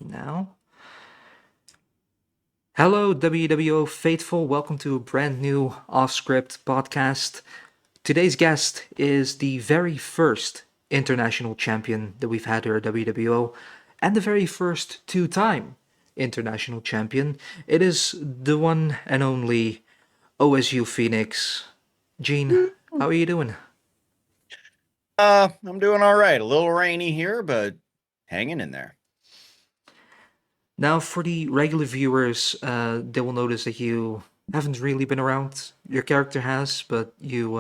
Now, hello, WWO faithful. Welcome to a brand new off script podcast. Today's guest is the very first international champion that we've had here at WWO and the very first two-time international champion. It is the one and only OSU Phoenix. Gene, how are you doing? I'm doing all right. A little rainy here, but hanging in there. Now, for the regular viewers, they will notice that you haven't really been around. Your character has, but you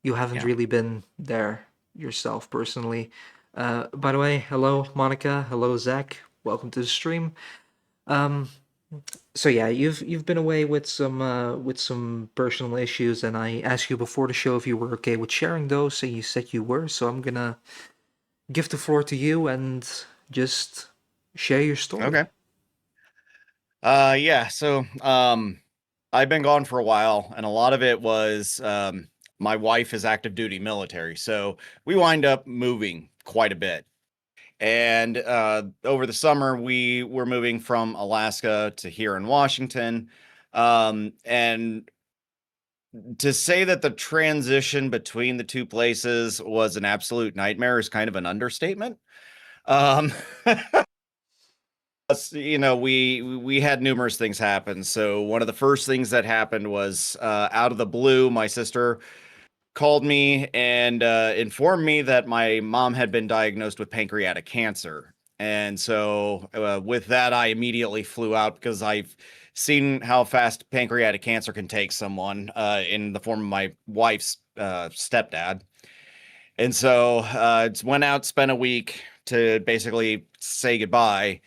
haven't Yeah. really been there yourself personally. By the way, hello Monica, hello Zach, welcome to the stream. Um, so yeah, you've been away with some personal issues, and I asked you before the show if you were okay with sharing those, and you said you were. So I'm gonna give the floor to you and just share your story. Okay. Yeah. I've been gone for a while, and a lot of it was my wife is active duty military, so we wind up moving quite a bit. And over the summer, we were moving from Alaska to here in Washington. And to say that the transition between the two places was an absolute nightmare is kind of an understatement. Um, we had numerous things happen. So one of the first things that happened was out of the blue, my sister called me and informed me that my mom had been diagnosed with pancreatic cancer. And so with that, I immediately flew out because I've seen how fast pancreatic cancer can take someone in the form of my wife's stepdad. And so went out, spent a week to basically say goodbye.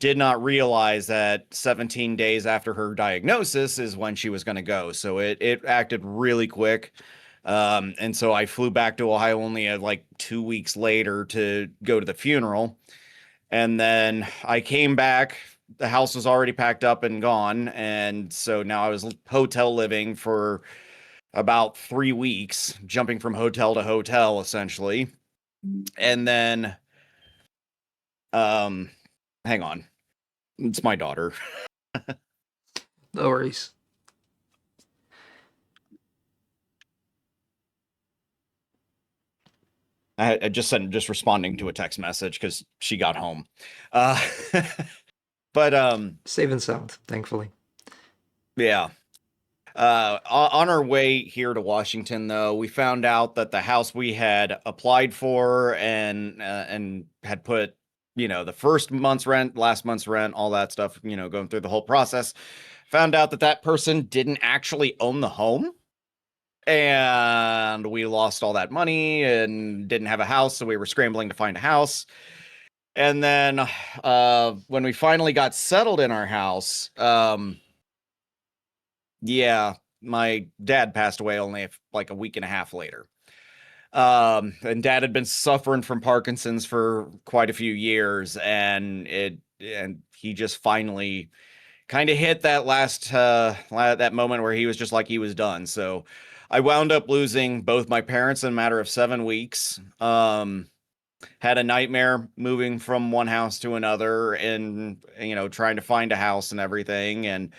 Did not realize that 17 days after her diagnosis is when she was going to go. So it acted really quick. And so I flew back to Ohio only like 2 weeks later to go to the funeral. And then I came back. The house was already packed up and gone. And so now I was hotel living for about 3 weeks, jumping from hotel to hotel essentially. And then, um, hang on, it's my daughter. No worries. I just sent just responding to a text message because she got home. Uh, but Safe and sound, thankfully. yeah. On our way here to Washington, though, we found out that the house we had applied for and had put, the first month's rent, last month's rent, all that stuff, going through the whole process, found out that that person didn't actually own the home. And we lost all that money and didn't have a house, so we were scrambling to find a house. And then when we finally got settled in our house, yeah, my dad passed away only like a week and a half later. And dad had been suffering from Parkinson's for quite a few years, and he just finally kind of hit that that moment where he was just like he was done. So I wound up losing both my parents in a matter of 7 weeks. Had a nightmare moving from one house to another and trying to find a house and everything. And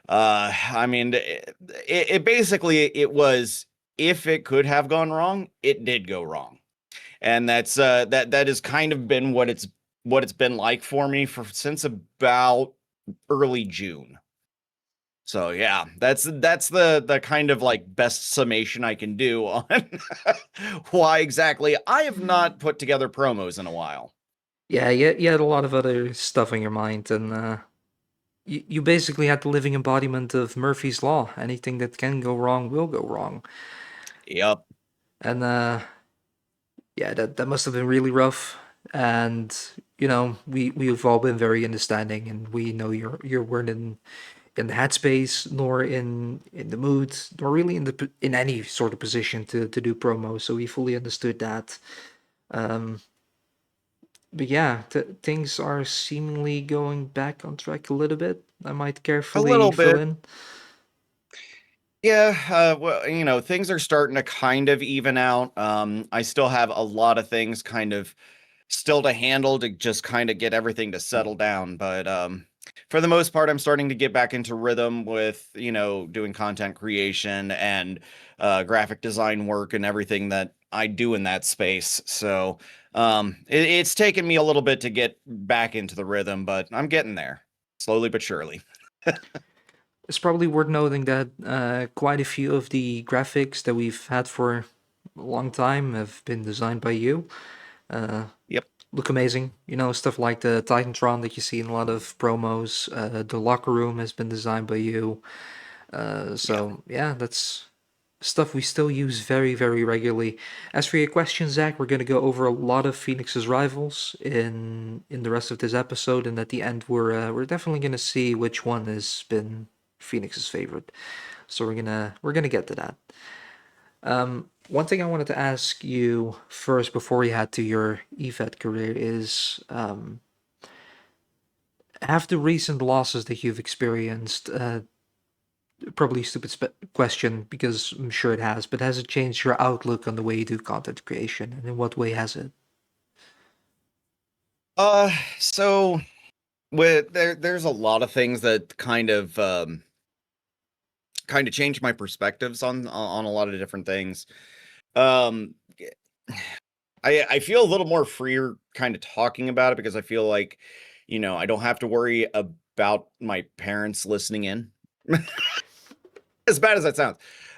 I mean, it basically it was, if it could have gone wrong, it did go wrong. And that has kind of been what it's been like for me for since about early June. So yeah, that's the kind of like best summation I can do on why exactly I have not put together promos in a while. Yeah, you had a lot of other stuff on your mind, and you basically had the living embodiment of Murphy's Law. Anything that can go wrong will go wrong. Yep. And yeah, that must have been really rough. And we've all been very understanding, and we know you weren't in the headspace, nor in the mood, nor really in any sort of position to do promo. So we fully understood that. Um, but yeah, things are seemingly going back on track a little bit. I might A carefully little fill bit. in. Yeah, well, things are starting to kind of even out. I still have a lot of things kind of still to handle to just kind of get everything to settle down. But for the most part, I'm starting to get back into rhythm with, doing content creation and graphic design work and everything that I do in that space. So it's taken me a little bit to get back into the rhythm, but I'm getting there slowly but surely. It's probably worth noting that quite a few of the graphics that we've had for a long time have been designed by you. Uh, Yep. Look amazing. You know, stuff like the Titantron that you see in a lot of promos. The locker room has been designed by you. Yeah. So yeah, that's stuff we still use very, very regularly. As for your question, Zach, we're gonna go over a lot of Phoenix's rivals in the rest of this episode, and at the end, we're definitely gonna see which one has been Phoenix's favorite. So we're gonna get to that. One thing I wanted to ask you first before we head to your EVET career is have the recent losses that you've experienced, probably a stupid question because I'm sure it has, but has it changed your outlook on the way you do content creation, and in what way has it? Uh, so with there's a lot of things that kind of changed my perspectives on a lot of different things. Um, I feel a little more freer kind of talking about it because I feel like, I don't have to worry about my parents listening in. As bad as that sounds.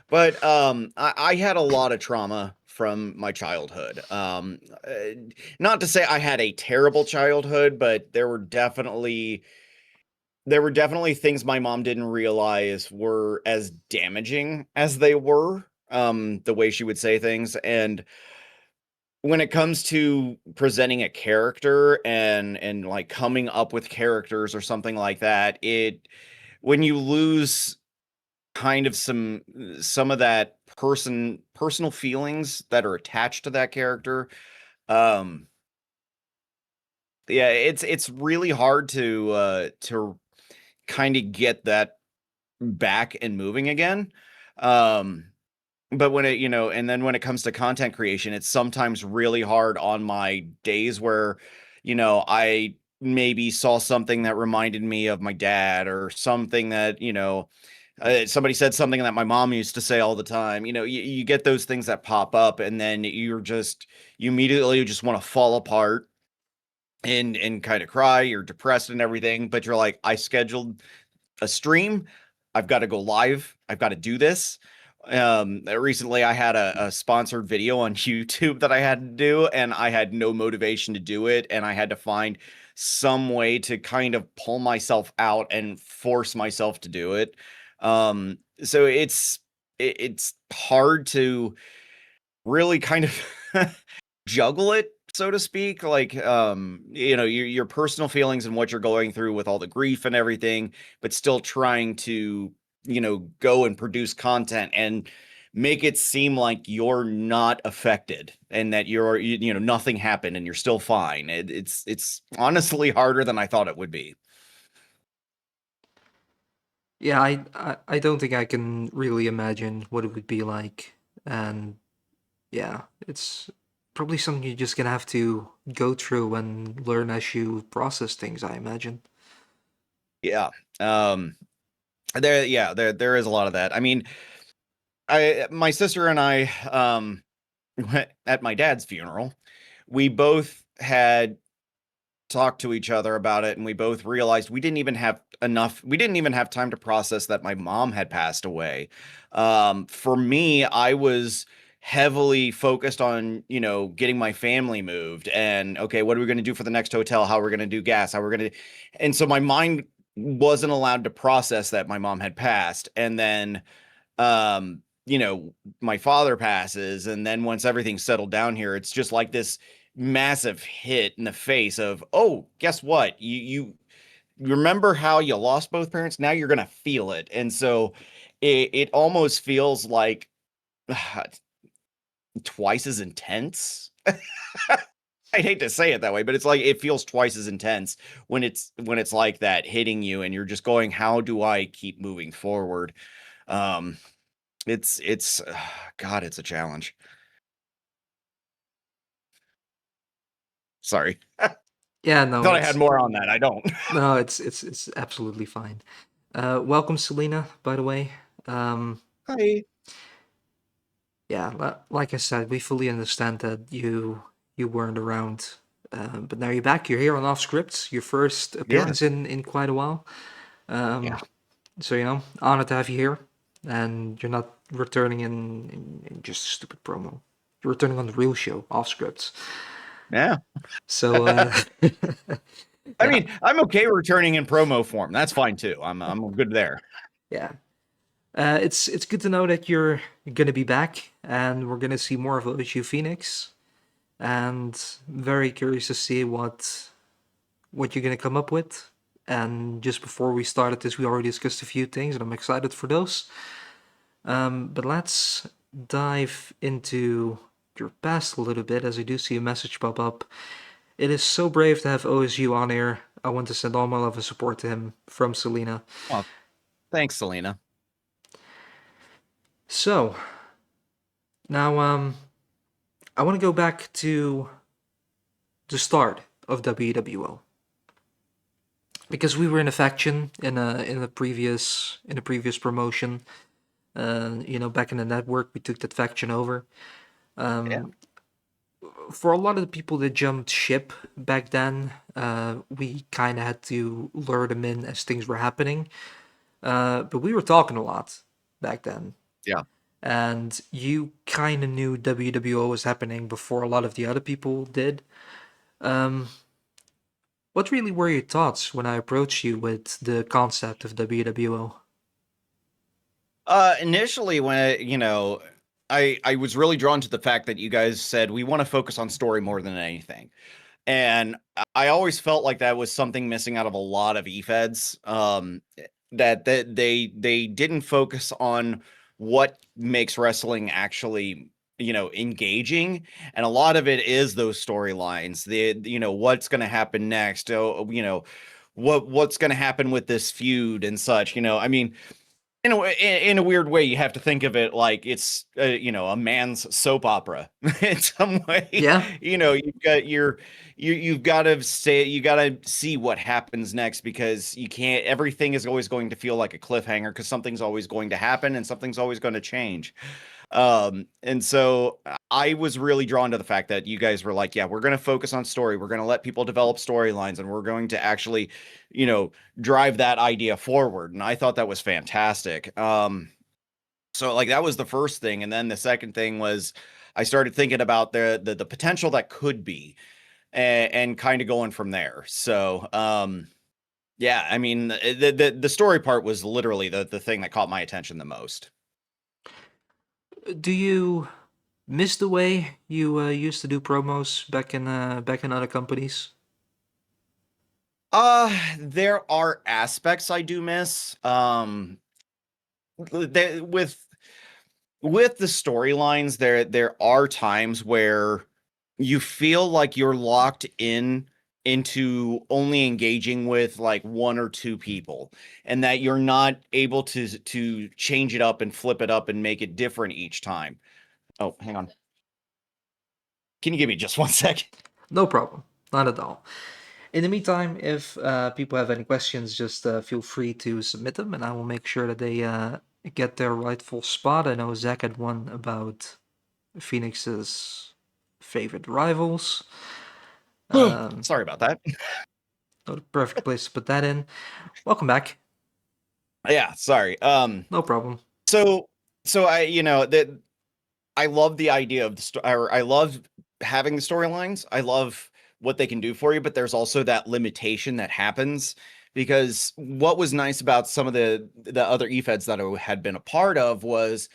But I had a lot of trauma from my childhood. Not to say I had a terrible childhood, but there were definitely things my mom didn't realize were as damaging as they were. The way she would say things, and when it comes to presenting a character and like coming up with characters or something like that, it when you lose kind of some of that personal feelings that are attached to that character, um yeah, it's really hard to kind of get that back and moving again. um But when and then when it comes to content creation, it's sometimes really hard on my days where, I maybe saw something that reminded me of my dad, or something that, somebody said something that my mom used to say all the time. You get those things that pop up, and then you immediately just want to fall apart and kind of cry. You're depressed and everything, but you're like, I scheduled a stream. I've got to go live. I've got to do this. Recently I had a sponsored video on YouTube that I had to do, and I had no motivation to do it, and I had to find some way to kind of pull myself out and force myself to do it. So it's hard to really kind of juggle it, so to speak, like, your personal feelings and what you're going through with all the grief and everything, but still trying to, go and produce content and make it seem like you're not affected, and that nothing happened and you're still fine. It's honestly harder than I thought it would be. Yeah, I don't think I can really imagine what it would be like, and yeah, it's probably something you're just gonna have to go through and learn as you process things, I imagine. Yeah. Um there is a lot of that. I mean, I my sister and I, at my dad's funeral, we both had talked to each other about it, and we both realized we didn't even have time to process that my mom had passed away. For me, I was heavily focused on, getting my family moved, and okay, what are we going to do for the next hotel? How are we going to do gas? How we're going to, and so my mind wasn't allowed to process that my mom had passed. And then, my father passes, and then once everything's settled down here, it's just like this massive hit in the face of, oh, guess what, you remember how you lost both parents, now you're gonna feel it. And so it almost feels like twice as intense. I'd hate to say it that way, but it's like it feels twice as intense when it's like that hitting you, and you're just going, how do I keep moving forward? um it's God, it's a challenge. Sorry. Yeah, no, Thought I had it's more on that. I don't. no, it's absolutely fine. Welcome, Selena, by the way. Um, Hi. yeah, like I said, we fully understand that you weren't around, but now you're back. You're here on Off Script, your first Yeah. appearance in quite a while. Yeah. Um, so honored to have you here, and you're not returning in just a stupid promo. You're returning on the real show, Off Scripts. Yeah. So I yeah, mean, I'm okay returning in promo form. That's fine too. I'm good there. yeah. It's good to know that you're gonna be back, and we're gonna see more of OSU Phoenix. And very curious to see what you're gonna come up with. And just before we started this, we already discussed a few things, and I'm excited for those. But let's dive into your past a little bit, as I do see a message pop up. It is so brave to have OSU on air. I want to send all my love and support to him from Selena. Well, thanks, Selena. So now, I want to go back to the start of WWO because we were in a faction in a previous promotion. Back in the network, we took that faction over. Yeah. Um, for a lot of the people that jumped ship back then, we kind of had to lure them in as things were happening. But we were talking a lot back then, Yeah. and you kind of knew WWO was happening before a lot of the other people did. Um, what really were your thoughts when I approached you with the concept of WWO? Initially, I was really drawn to the fact that you guys said we want to focus on story more than anything, and I always felt like that was something missing out of a lot of eFeds. That they didn't focus on what makes wrestling actually engaging, and a lot of it is those storylines. What's going to happen next. What's going to happen with this feud and such. I mean in a weird way, you have to think of it like it's a man's soap opera in some way. Yeah, You've got to say you got to see what happens next because you can't. Everything is always going to feel like a cliffhanger because something's always going to happen and something's always going to change. And so I was really drawn to the fact that you guys were like, yeah, we're going to focus on story. We're going to let people develop storylines and we're going to actually, you know, drive that idea forward. And I thought that was fantastic. So like that was the first thing. And then the second thing was I started thinking about the potential that could be and kind of going from there. So, yeah, I mean, the story part was literally the thing that caught my attention the most. do you miss the way you used to do promos back in other companies? There are aspects I do miss. With the storylines, there are times where you feel like you're locked in into only engaging with like one or two people, and that you're not able to change it up and flip it up and make it different each time. Oh, hang on. Can you give me just 1 second? No problem, not at all. In the meantime, if people have any questions, just feel free to submit them, and I will make sure that they get their rightful spot. I know Zach had one about Phoenix's favorite rivals. Um, Sorry about that. not the perfect place to put that in. Welcome back. Yeah, sorry. No problem. So so that I love the idea of or I love having the storylines. I love what they can do for you, but there's also that limitation that happens because what was nice about some of the other EFEDs that I had been a part of was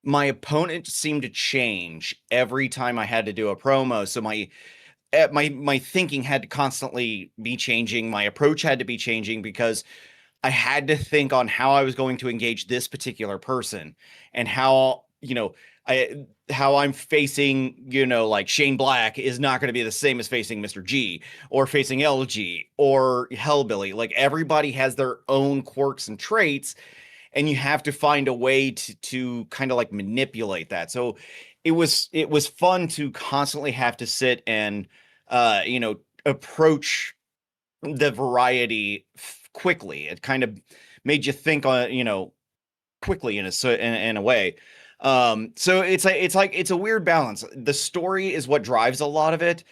my opponent seemed to change every time I had to do a promo. So my thinking had to constantly be changing. My approach had to be changing because I had to think on how I was going to engage this particular person and I how I'm facing, like Shane Black is not going to be the same as facing Mr. G or facing LG or Hellbilly. Like everybody has their own quirks and traits, and you have to find a way to kind of like manipulate that. So it was fun to constantly have to sit and approach the variety quickly. It kind of made you think on, quickly in a way. So it's a weird balance. The story is what drives a lot of it,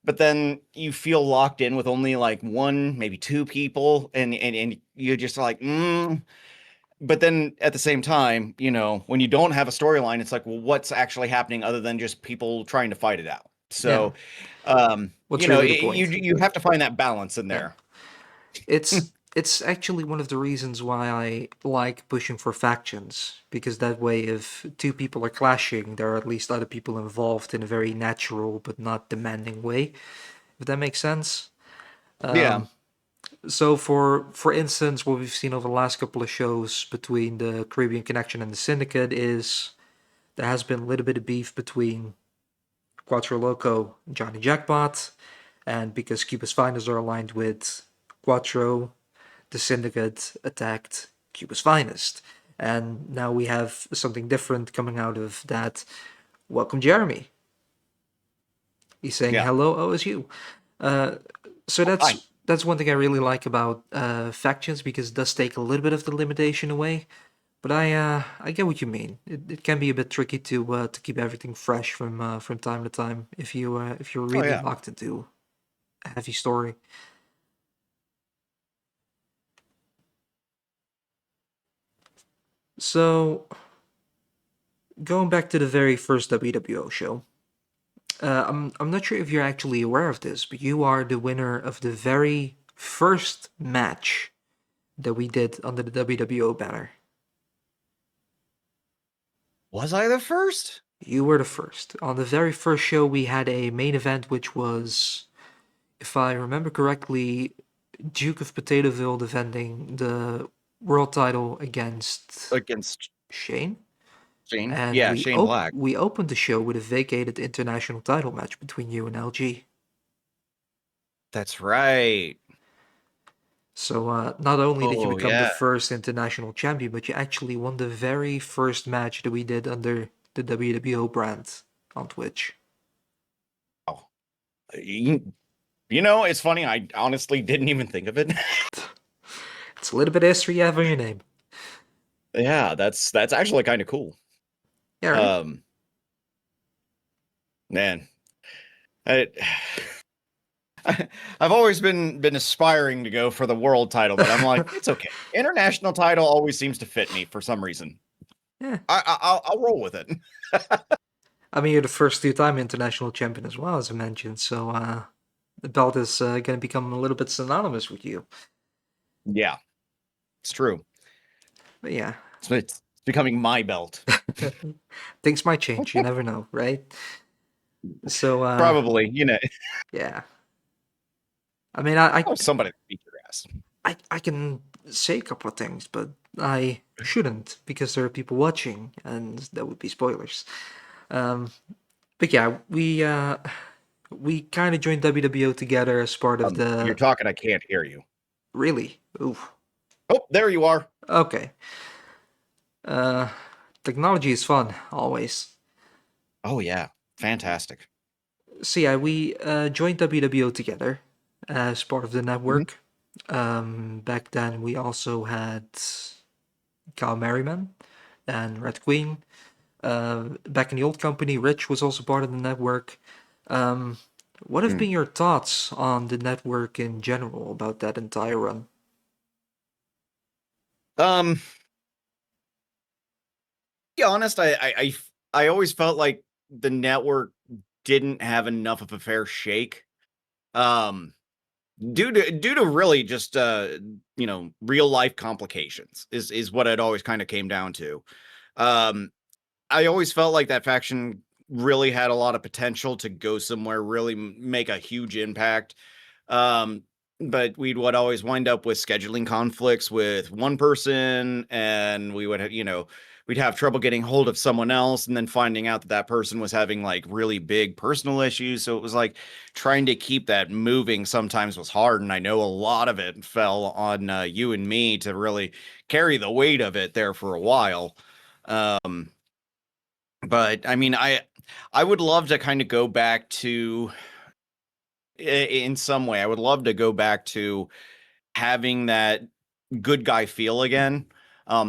but then you feel locked in with only like one, maybe two people, and you're just like, but then at the same time, when you don't have a storyline, it's like, well, what's actually happening other than just people trying to fight it out? Yeah. So, What's really the you point? you have to find that balance in Yeah. there. It's actually one of the reasons why I like pushing for factions, because that way if two people are clashing, there are at least other people involved in a very natural but not demanding way, if that makes sense. Yeah, So for instance, what we've seen over the last couple of shows between the Caribbean Connection and the Syndicate is there has been a little bit of beef between Quattro Loco and Johnny Jackpot, and because Cuba's finest are aligned with Quattro, the Syndicate attacked Cuba's finest. And now we have something different coming out of that. Welcome, Jeremy. He's saying yeah. hello, OSU. Uh, so Hi. that's one thing I really like about factions, because it does take a little bit of the limitation away. But I get what you mean. It can be a bit tricky to keep everything fresh from time to time if you're Oh really yeah. locked into a heavy story. So going back to the very first WWO show, I'm not sure if you're actually aware of this, but you are the winner of the very first match that we did under the WWO banner. Was I the first? You were the first. On the very first show, we had a main event, which was, if I remember correctly, Duke of Potatoeville defending the world title against Against Shane. Shane? And Yeah, Shane Black. we opened the show with a vacated international title match between you and LG. That's right. So not only did you Oh become the yeah. first international champion, but you actually won the very first match that we did under the WWO brand on Twitch. Oh, you, it's funny. I honestly didn't even think of it. It's a little bit of history you have on your name. Yeah, that's actually kind of cool. Yeah, right? Um, man, I, I've always been aspiring to go for the world title, but I'm like, it's okay. International title always seems to fit me for some reason. Yeah. I'll roll with it. I mean, you're the first two-time international champion as well, as I mentioned. So the belt is going to become a little bit synonymous with you. Yeah, it's true. But yeah, It's becoming my belt. things might change. You never know, right? So Probably, yeah. I mean, I oh, somebody to beat your ass. I can say a couple of things, but I shouldn't because there are people watching, and that would be spoilers. Um, but yeah, we kind of joined WWO together as part of You're the. talking. I can't hear you. Really? Oof. Oh, there you are. Okay. Uh, Technology is fun always. Oh yeah, fantastic. So yeah, we joined WWO together as part of the Mhm. network. Back then, we also had Kyle Merriman and Red Queen. Back in the old company, Rich was also part of the network. Um, what have Mm. been your thoughts on the network in general about that entire run? Um, be honest, I always felt like the network didn't have enough of a fair shake. Um, due to really just real life complications is what it always kind of came down to. Um, I always felt like that faction really had a lot of potential to go somewhere, really make a huge impact. Um, but would always wind up with scheduling conflicts with one person, and we would, we'd have trouble getting hold of someone else, and then finding out that that person was having like really big personal issues. So it was like trying to keep that moving sometimes was hard, and I know a lot of it fell on you and me to really carry the weight of it there for a while. Um, but I mean, I would love to kind of go back to in some way. I would love to go back to having that good guy feel again.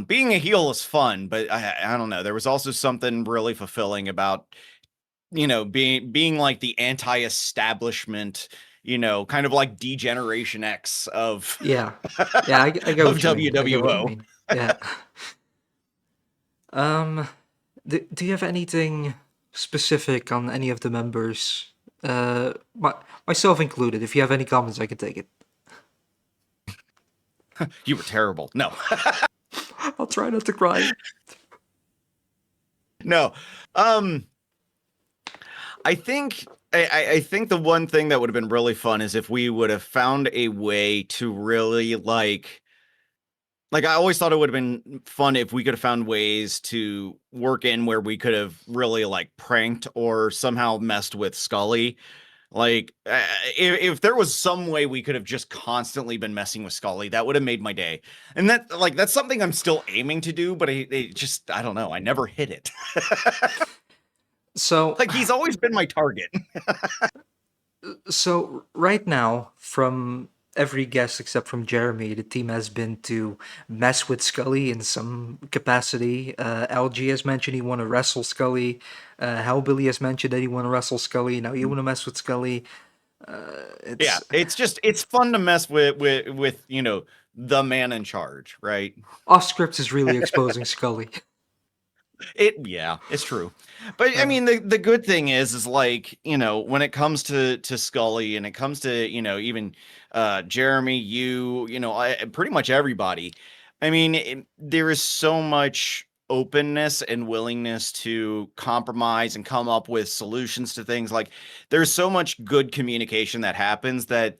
Being a heel is fun, but I don't know. There was also something really fulfilling about, being like the anti-establishment, kind of like Degeneration X of Yeah, yeah, I get of what you mean. I get what you WWO. mean. Yeah. Um, do you have anything specific on any of the members? Myself included. If you have any comments, I can take it. You were terrible. No. I'll try not to cry. No. Um I think the one thing that would have been really fun is if we would have found a way to really I always thought it would have been fun if we could have found ways to work in where we could have really like pranked or somehow messed with Scully. If there was some way we could have just constantly been messing with Scully, that would have made my day. And that's something I'm still aiming to do, but I don't know. I never hit it. So, Like he's always been my target. so right now, from every guest except from Jeremy, the team has been to mess with Scully in some capacity. LG has mentioned he want to wrestle Scully. Hellbilly has mentioned that he want to wrestle Scully. Now you want to mess with Scully. Yeah, It's it's fun to mess with the man in charge, right? off script is really exposing Scully. Yeah, it's true. But I Uh, mean the good thing is like, when it comes to Scully and it comes to, even Jeremy, pretty much everybody. I mean, there is so much openness and willingness to compromise and come up with solutions to things. Like there's so much good communication that happens that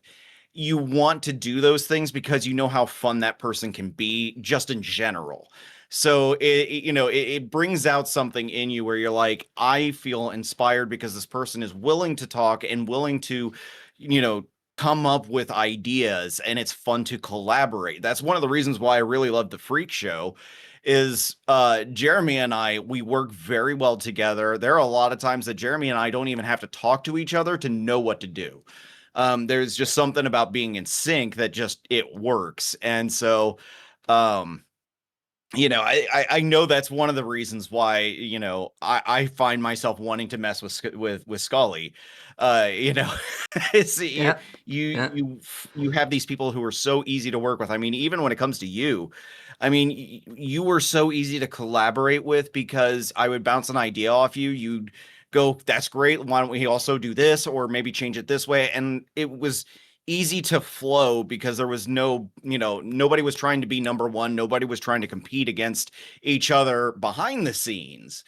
you want to do those things because you know how fun that person can be just in general. So it brings out something in you where you're like, I feel inspired because this person is willing to talk and willing to, you know, come up with ideas, and it's fun to collaborate. That's one of the reasons why I really love the Freak Show is Jeremy and we work very well together. There are a lot of times that Jeremy and I don't even have to talk to each other to know what to do. There's just something about being in sync that just it works. And so um I know that's one of the reasons why I find myself wanting to mess with Scully. You know, it's yeah, yeah. you have these people who are so easy to work with. I mean, even when it comes to you, I mean, you were so easy to collaborate with because I would bounce an idea off you. You'd go, "That's great. Why don't we also do this, or maybe change it this way?" And it was easy to flow because there was nobody was trying to be number one. Nobody was trying to compete against each other behind the scenes.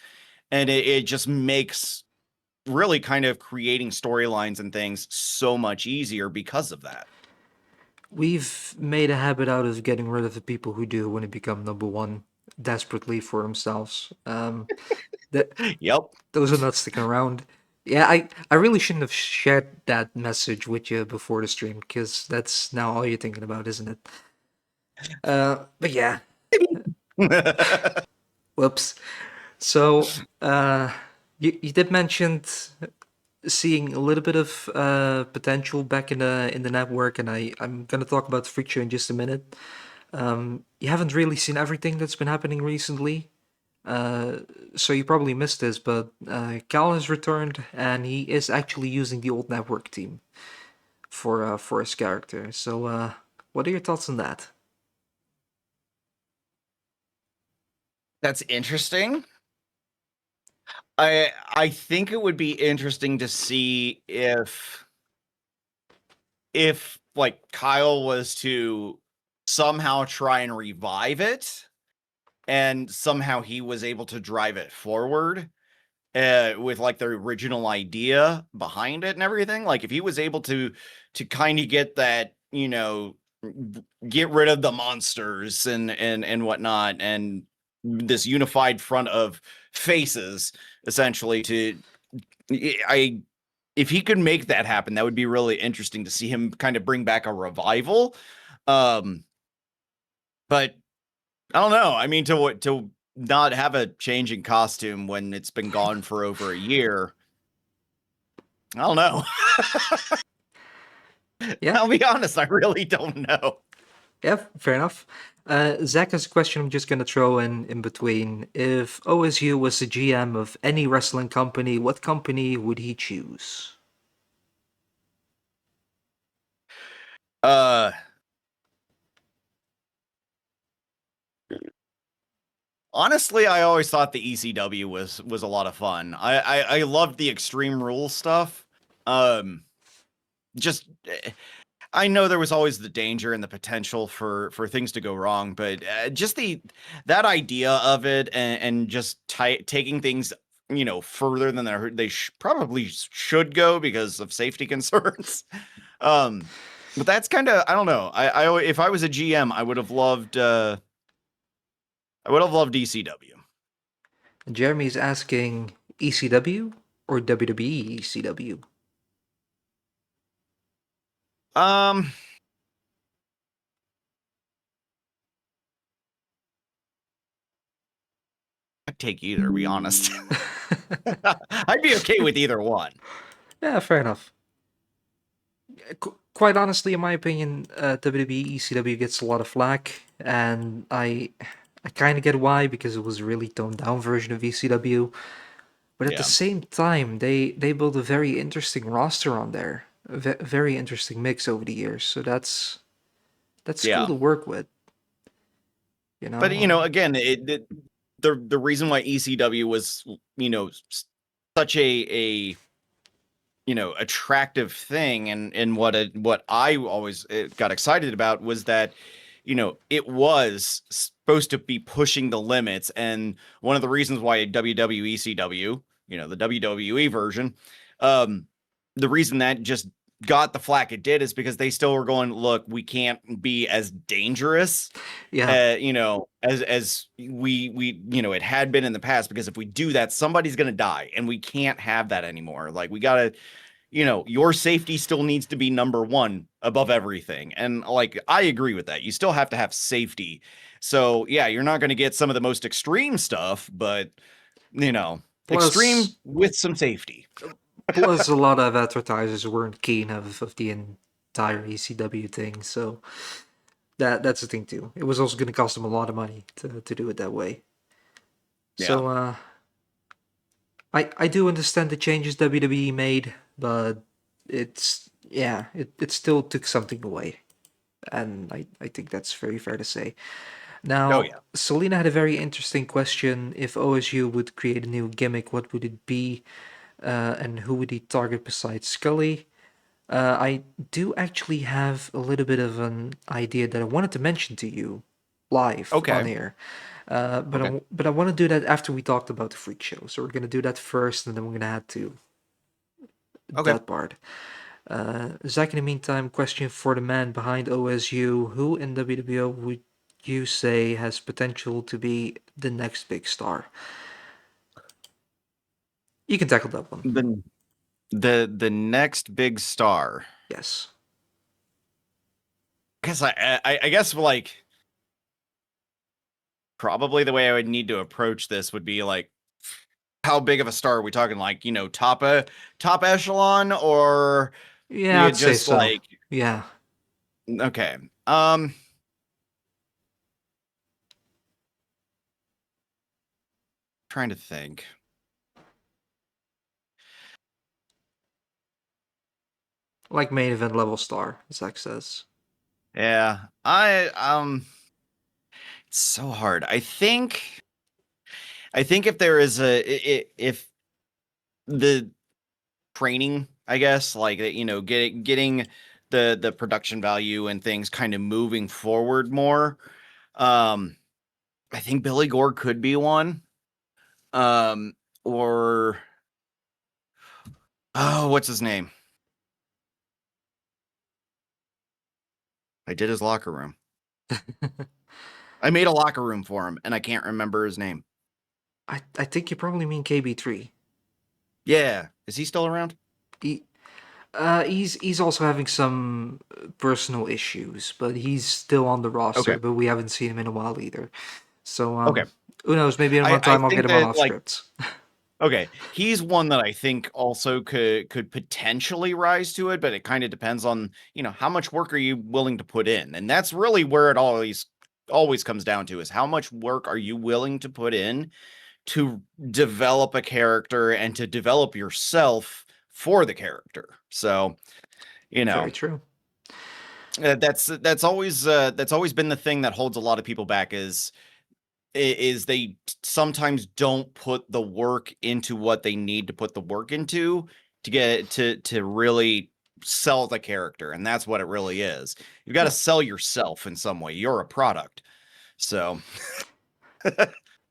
And it just makes really kind of creating storylines and things so much easier because of that. We've made a habit out of getting rid of the people who do want to become number one desperately for themselves. That Yep. those are not sticking around. Yeah, I really shouldn't have shared that message with you before the stream because that's now all you're thinking about, isn't it? But yeah, whoops. So, you did mention seeing a little bit of potential back in the network, and I'm gonna talk about the Freak Show in just a minute. You haven't really seen everything that's been happening recently, uh, so you probably missed this, but Cal has returned, and he is actually using the old network team for his character. So, what are your thoughts on that? That's interesting. I think it would be interesting to see if like Kyle was to somehow try and revive it and somehow he was able to drive it forward with like the original idea behind it and everything. Like if he was able to kind of get that, get rid of the monsters and whatnot, and this unified front of faces, essentially. I If he could make that happen, that would be really interesting to see him kind of bring back a revival. Um, but I don't know. I mean, to not have a change in costume when it's been gone for over a year. I don't know. Yeah, I'll be honest, I really don't know. yeah, fair enough. Zach has a question I'm just gonna throw in between. If OSU was the GM of any wrestling company, what company would he choose? Uh, Honestly, I always thought the ECW was a lot of fun. I loved the Extreme Rules stuff. Um, just I know there was always the danger and the potential for things to go wrong, but just that idea of it and just taking things further than probably should go because of safety concerns. um, but that's kind of I don't know. If I was a GM, I would have loved ECW. Jeremy's asking ECW or WWE ECW? Um, I'd take either. To be honest, I'd be okay with either one. Yeah, fair enough. Quite honestly, in my opinion, WWE ECW gets a lot of flack, and I kind of get why because it was a really toned down version of ECW. But at the Yeah, same time, they built a very interesting roster on there, very interesting mix over the years. So that's cool yeah. to work with, you But know. again, the reason why ECW was such a attractive thing, and what I always got excited about was that it was supposed to be pushing the limits, and one of the reasons why WWE CW, the WWE version, um the reason that just got the flack it did is because they still were going, look, we can't be as dangerous Yeah. as we it had been in the past, because if we do that, somebody's going to die, and we can't have that anymore. Like, we got to, your safety still needs to be number one above everything. And like, I agree with that. You still have to have safety. So yeah, you're not going to get some of the most extreme stuff, but extreme Plus, with some safety. plus a lot of advertisers weren't keen of the entire ECW thing, so that's the thing too. It was also going to cost them a lot of money to do it that way. Yeah. So I do understand the changes WWE made, but it still took something away, and I think that's very fair to say. Oh Now, yeah. Selena had a very interesting question. If OSU would create a new gimmick, what would it be, and who would he target besides Scully? I do actually have a little bit of an idea that I wanted to mention to you live on Okay. air. Okay. But I want to do that after we talked about the freak show. So we're gonna do that first, and then we're gonna add to Okay. that part. Zach, in the meantime, question for the man behind OSU: who in WWO would you say has potential to be the next big star? You can tackle that one. The next big star. Yes. Because I guess, like, probably the way I would need to approach this would be like, how big of a star are we talking? Like, top echelon, or Yeah, you I'd say just so. like, Yeah. okay. Trying to think. Like main event level star, Zach says. Yeah, it's so hard. I think if there is if the training, I guess, like, getting the production value and things kind of moving forward more. Um, I think Billy Gore could be one. Um, or oh, what's his name? I did his locker room. I made a locker room for him, and I can't remember his name. I think you probably mean KB3. Yeah, is he still around? He, he's also having some personal issues, but he's still on the roster. Okay, But we haven't seen him in a while either. So okay. who knows? Maybe in I one I time I'll get think him on that, off like, scripts. Okay, he's one that I think also could potentially rise to it, but it kind of depends on, how much work are you willing to put in? And that's really where it always comes down to, is how much work are you willing to put in to develop a character and to develop yourself for the character. So, you Very know, true. that's always been the thing that holds a lot of people back, is they sometimes don't put the work into what they need to put the work into to get to really sell the character, and that's what it really is. You've got to Yeah. sell yourself in some way. You're a product. So,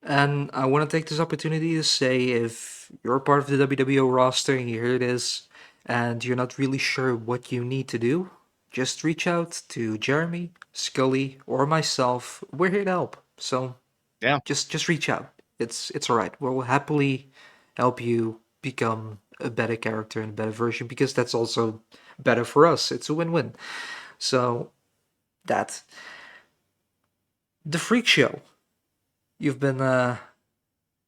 And I want to take this opportunity to say, if you're part of the WWO roster and you hear this and you're not really sure what you need to do, just reach out to Jeremy, Scully, or myself. We're here to help. So yeah. just reach out. It's all right. We'll happily help you become a better character and a better version, because that's also better for us. It's a win-win. So that the freak show. You've been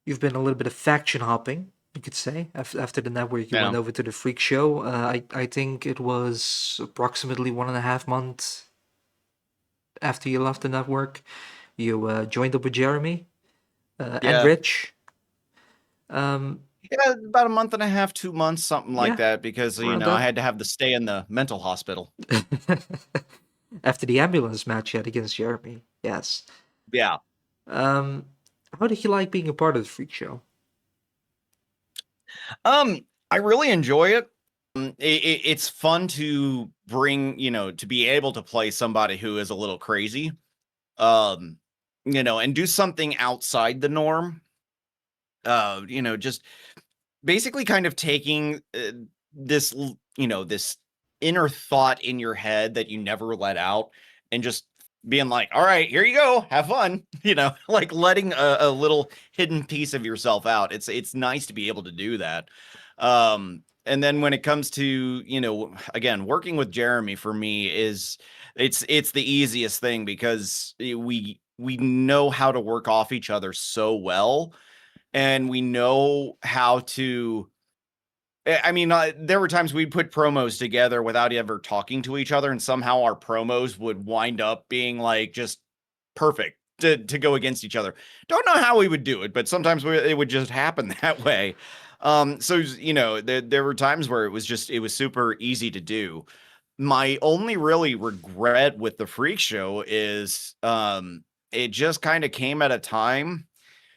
you've been a little bit of faction hopping, you could say. After the network, you Yeah. went over to the freak show. I think it was approximately 1.5 months after you left the network. You joined up with Jeremy and Yeah. Rich. Um, Yeah, about a month and a half, 2 months, something like yeah, that, because around I that. had to have the stay in the mental hospital. After the ambulance match you had against Jeremy. Yes. Yeah. Um, how did you like being a part of the freak show? I really enjoy it. It's fun to bring, to be able to play somebody who is a little crazy, um, and do something outside the norm. Just basically kind of taking this inner thought in your head that you never let out, and just being like, all right, here you go, have fun, like letting a little hidden piece of yourself out. It's nice to be able to do that. And then when it comes to, again, working with Jeremy, for me, it's the easiest thing, because we know how to work off each other so well, and we know how to. I mean, there were times we'd put promos together without ever talking to each other, and somehow our promos would wind up being like just perfect to go against each other. Don't know how we would do it, but sometimes it would just happen that way. So there were times where it was super easy to do. My only really regret with the freak show is, it just kind of came at a time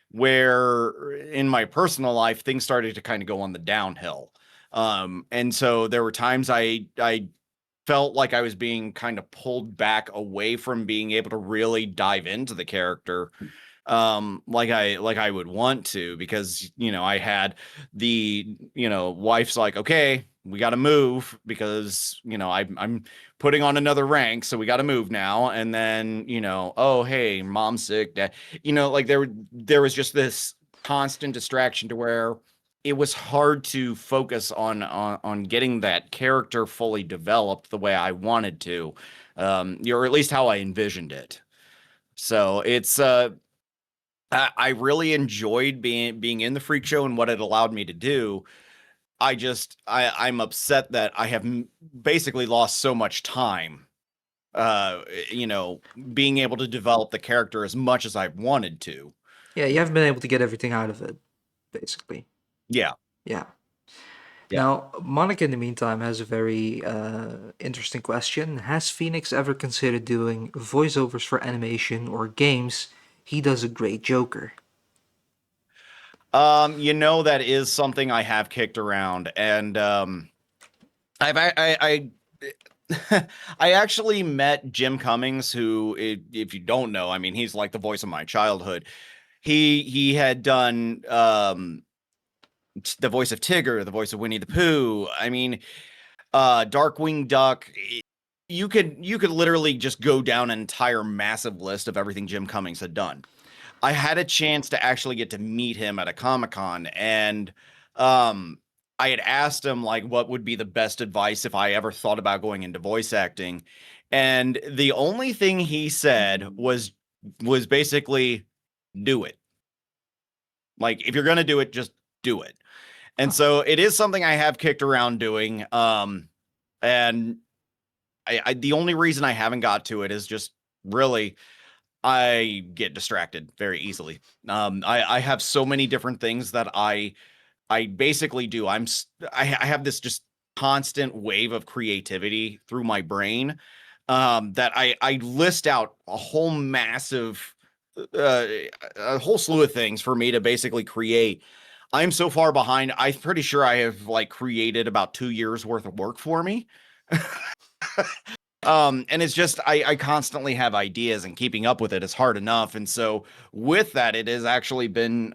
where in my personal life things started to kind of go on the downhill. And so there were times I felt like I was being kind of pulled back away from being able to really dive into the character, like I would want to, because I had the wife's like, okay, we got to move, because I'm putting on another rank, so we got to move now. And then oh, hey, mom's sick, dad, like there was just this constant distraction, to where it was hard to focus on getting that character fully developed the way I wanted to, or at least how I envisioned it. So it's I really enjoyed being in the freak show and what it allowed me to do. I'm upset that I have basically lost so much time, uh, you know, being able to develop the character as much as I wanted to. Yeah, you haven't been able to get everything out of it, basically. Yeah, Yeah. yeah. Now, Monica, in the meantime, has a very interesting question. Has Phoenix ever considered doing voiceovers for animation or games? He does a great Joker. That is something I have kicked around, and I actually met Jim Cummings, who, if you don't know, I mean, he's like the voice of my childhood. He had done the voice of Tigger, the voice of Winnie the Pooh. I mean, Darkwing Duck. You could literally just go down an entire massive list of everything Jim Cummings had done. I had a chance to actually get to meet him at a Comic-Con, and um I had asked him like what would be the best advice if I ever thought about going into voice acting. And the only thing he said was basically, do it. Like, if you're going to do it, just do it. And Huh. so it is something I have kicked around doing. And the only reason I haven't got to it is just really I get distracted very easily. I have so many different things that I basically do. I have this just constant wave of creativity through my brain, that I list out a whole massive, uh, a whole slew of things for me to basically create. I'm so far behind. I'm pretty sure I have like created about 2 years worth of work for me. And it's just I constantly have ideas, and keeping up with it is hard enough. And so with that, it has actually been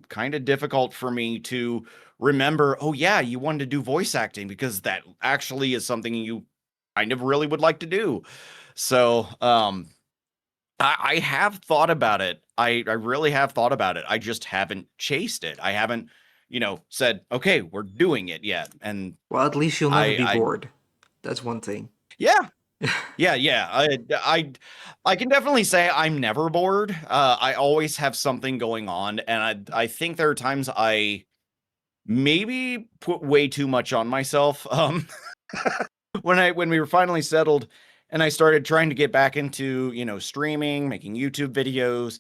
kind of difficult for me to remember, oh yeah, you wanted to do voice acting, because that actually is something you kind of really would like to do. So I have thought about it. I really have thought about it. I just haven't chased it. I haven't, said, okay, we're doing it yet. And Well, at least you'll never be I bored. That's one thing. yeah, yeah. I can definitely say I'm never bored. I always have something going on, and I think there are times I maybe put way too much on myself. When we were finally settled, and I started trying to get back into streaming, making YouTube videos,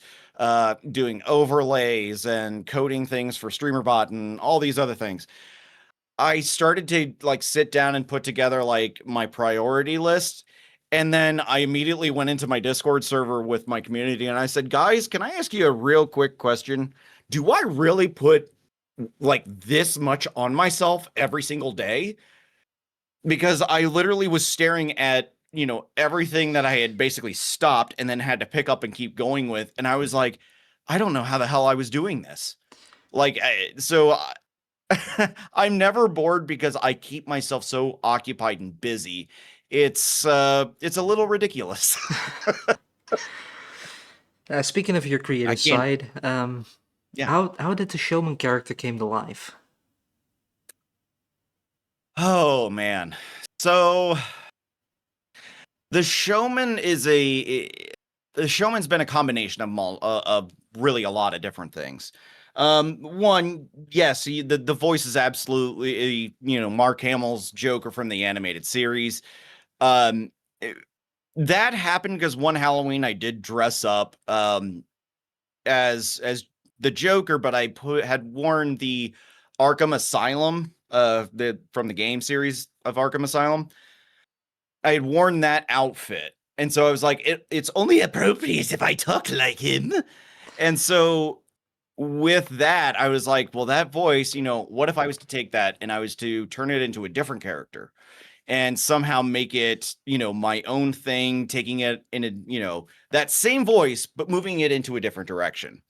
doing overlays and coding things for StreamerBot and all these other things. I started to like sit down and put together like my priority list. And then I immediately went into my Discord server with my community and I said, guys, can I ask you a real quick question? Do I really put like this much on myself every single day? Because I literally was staring at, everything that I had basically stopped and then had to pick up and keep going with. And I was like, I don't know how the hell I was doing this. Like, I'm never bored because I keep myself so occupied and busy. It's a little ridiculous. Speaking of your I creative can't. side, Yeah. how did the Showman character came to life? Oh man. So the showman is a the showman's been a combination of really a lot of different things. One, yes, the voice is absolutely Mark Hamill's Joker from the animated series. Um, it- that happened because one Halloween I did dress up as the Joker, but I had worn the Arkham Asylum the from the game series of Arkham Asylum. I had worn that outfit. And so I was like, it's only appropriate if I talk like him. And so with that, I was like, well, that voice, what if I was to take that and I was to turn it into a different character and somehow make it, my own thing, taking it in a, that same voice, but moving it into a different direction.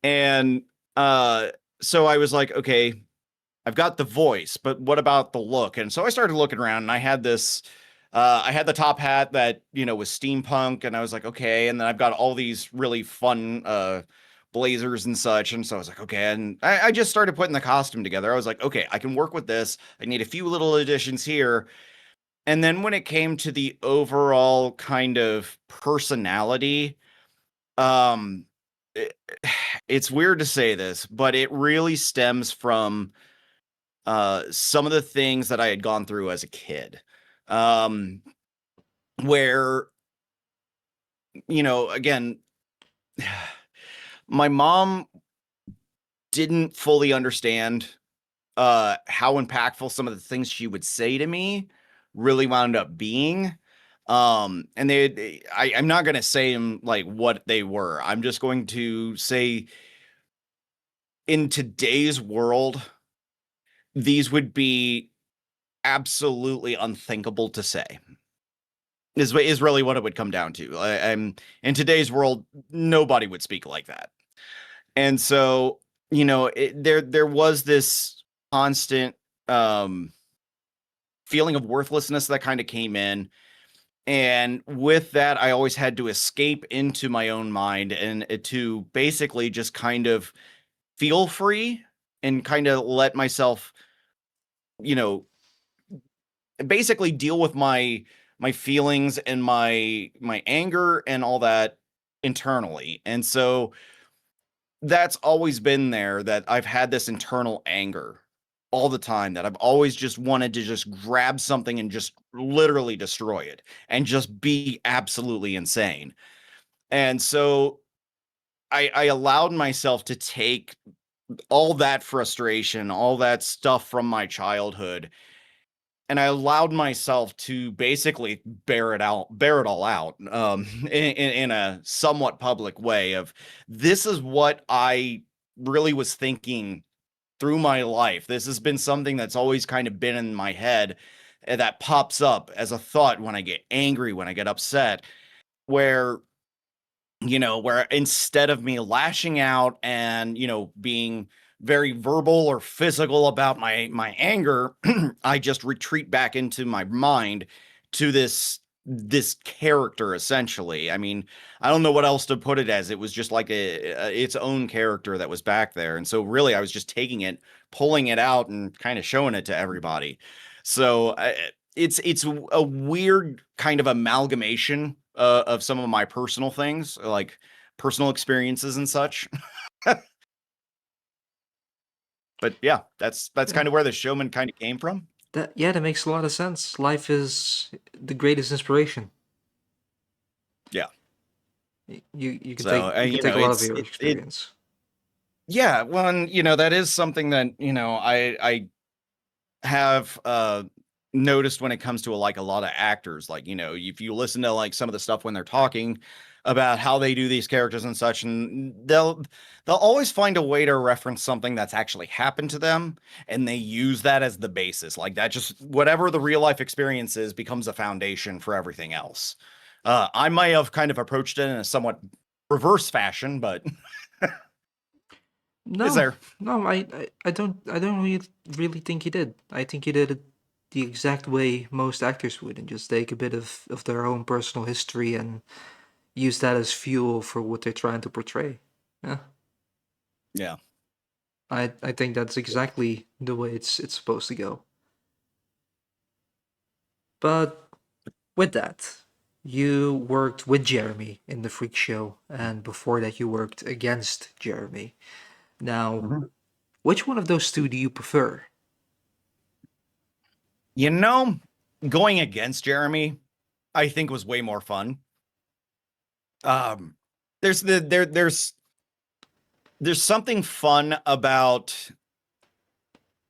And uh, so I was like, okay, I've got the voice, but what about the look? And so I started looking around and I had the top hat that, was steampunk. And I was like, okay. And then I've got all these really fun, blazers and such. And so I was like, okay. And I just started putting the costume together. I was like, okay, I can work with this. I need a few little additions here. And then when it came to the overall kind of personality, um, it, it's weird to say this, but it really stems from some of the things that I had gone through as a kid. Um, where, again, my mom didn't fully understand how impactful some of the things she would say to me really wound up being. And I'm not going to say them like what they were. I'm just going to say in today's world, these would be absolutely unthinkable to say. Is really what it would come down to. I'm in today's world, nobody would speak like that. And so, there was this constant um feeling of worthlessness that kind of came in. And with that, I always had to escape into my own mind and to basically just kind of feel free and kind of let myself, you know, basically deal with my feelings and my anger and all that internally. And so that's always been there, that I've had this internal anger all the time, that I've always just wanted to just grab something and just literally destroy it and just be absolutely insane. And so I allowed myself to take all that frustration, all that stuff from my childhood, and I allowed myself to basically bear it all out, in a somewhat public way of, this is what I really was thinking through my life. This has been something that's always kind of been in my head, that pops up as a thought when I get angry, when I get upset, where where instead of me lashing out and, being very verbal or physical about my anger, I just retreat back into my mind to this character, essentially. I mean, I don't know what else to put it as. It was just like its own character that was back there. And so really I was just taking it, pulling it out and kind of showing it to everybody. So it's a weird kind of amalgamation, of some of my personal things, like personal experiences and such. But yeah, that's Yeah. kind of where the Showman kind of came from. That makes a lot of sense. Life is the greatest inspiration. Yeah. You can So, take a lot of your it experience. yeah, well, and that is something that, I have noticed when it comes to like a lot of actors. Like, if you listen to like some of the stuff when they're talking about how they do these characters and such, and they'll always find a way to reference something that's actually happened to them, and they use that as the basis. Like, that just, whatever the real life experience is, becomes a foundation for everything else. I might have kind of approached it in a somewhat reverse fashion, but is No, there? no, I don't really think he did. I think he did it the exact way most actors would, and just take a bit of their own personal history and use that as fuel for what they're trying to portray. Yeah, Yeah. I think that's exactly the way it's supposed to go. But with that, you worked with Jeremy in the Freak Show, and before that, you worked against Jeremy. Now, Mhm. which one of those two do you prefer? You know, Going against Jeremy, I think was way more fun. Um, there's something fun about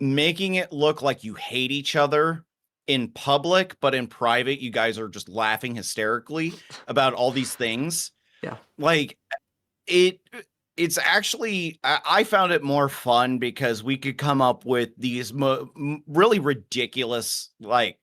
making it look like you hate each other in public, but in private, you guys are just laughing hysterically about all these things. Yeah, Like, it it's actually, I found it more fun because we could come up with these really ridiculous like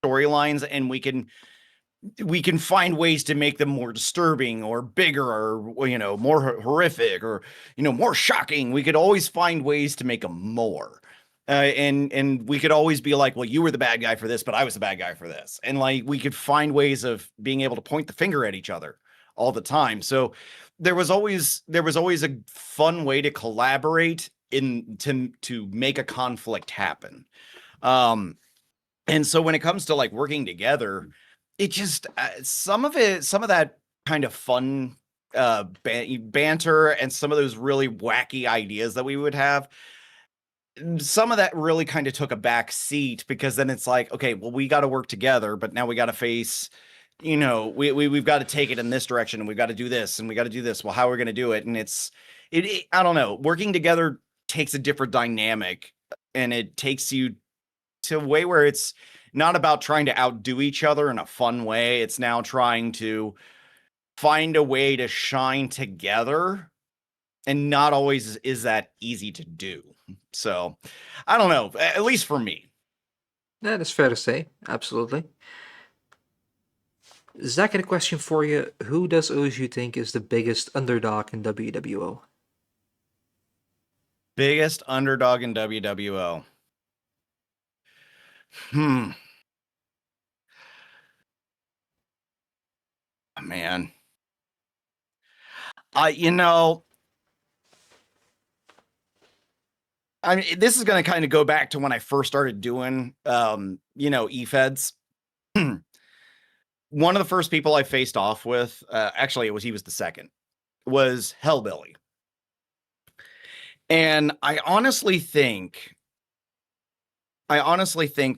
storylines, and we can find ways to make them more disturbing or bigger or more horrific or more shocking. We could always find ways to make them more, and we could always be like, well, you were the bad guy for this, but I was the bad guy for this, and like we could find ways of being able to point the finger at each other all the time. So there was always a fun way to collaborate in to make a conflict happen. um and so when it comes to like working together, it just, some of that kind of fun banter and some of those really wacky ideas that we would have, some of that really kind of took a back seat, because then it's like, okay, well, we got to work together, but now we got to face, we've got to take it in this direction, and we've got to do this, and we got to do this. Well, how are we going to do it? And I don't know, working together takes a different dynamic, and it takes you to a way where it's not about trying to outdo each other in a fun way. It's now trying to find a way to shine together, and not always is that easy to do. So, I don't know, at least for me. that is fair to say. Absolutely. Zach, I had a question for you. Who does OSU think is the biggest underdog in WWO? Biggest underdog in WWO. Hmm, man. I you know, I mean, this is going to kind of go back to when I first started doing e-feds. One of the first people I faced off with, actually he was the second, was Hellbilly. And I honestly think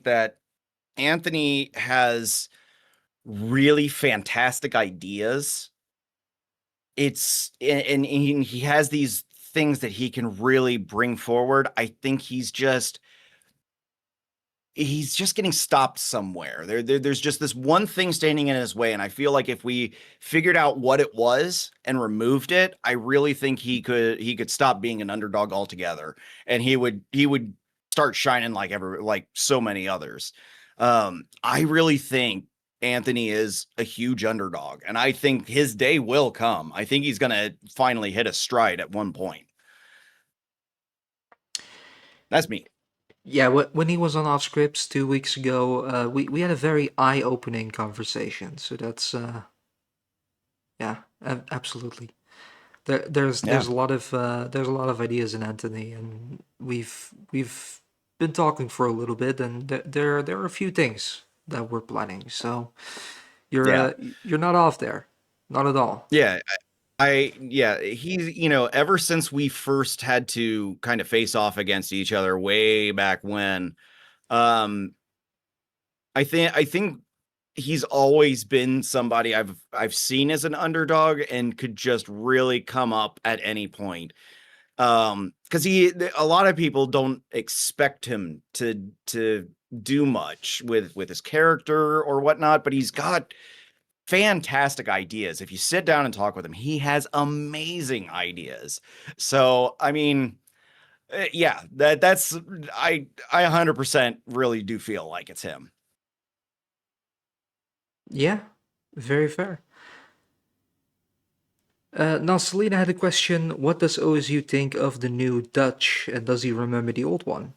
that Anthony has really fantastic ideas. And he has these things that he can really bring forward. I think he's just getting stopped somewhere. There's just this one thing standing in his way, and I feel like if we figured out what it was and removed it, I really think he could stop being an underdog altogether, and he would start shining like so many others. I really think Anthony is a huge underdog, and I think his day will come. I think he's gonna finally hit a stride at one point. That's me. Yeah, when he was on Off Scripts 2 weeks ago, we had a very eye-opening conversation. So that's yeah, absolutely. There's Yeah, a lot of ideas in Anthony, and we've been talking for a little bit, and there are a few things that we're planning. So you're yeah. you're not off there, not at all. Yeah, yeah, he's, ever since we first had to kind of face off against each other way back when, um, I think he's always been somebody I've seen as an underdog and could just really come up at any point. Because a lot of people don't expect him to do much with his character or whatnot, but he's got fantastic ideas. If you sit down and talk with him, he has amazing ideas. So, I mean, yeah, that's I 100% really do feel like it's him. Yeah, very fair. Now, Selena had a question. What does OSU think of the new Dutch, and does he remember the old one?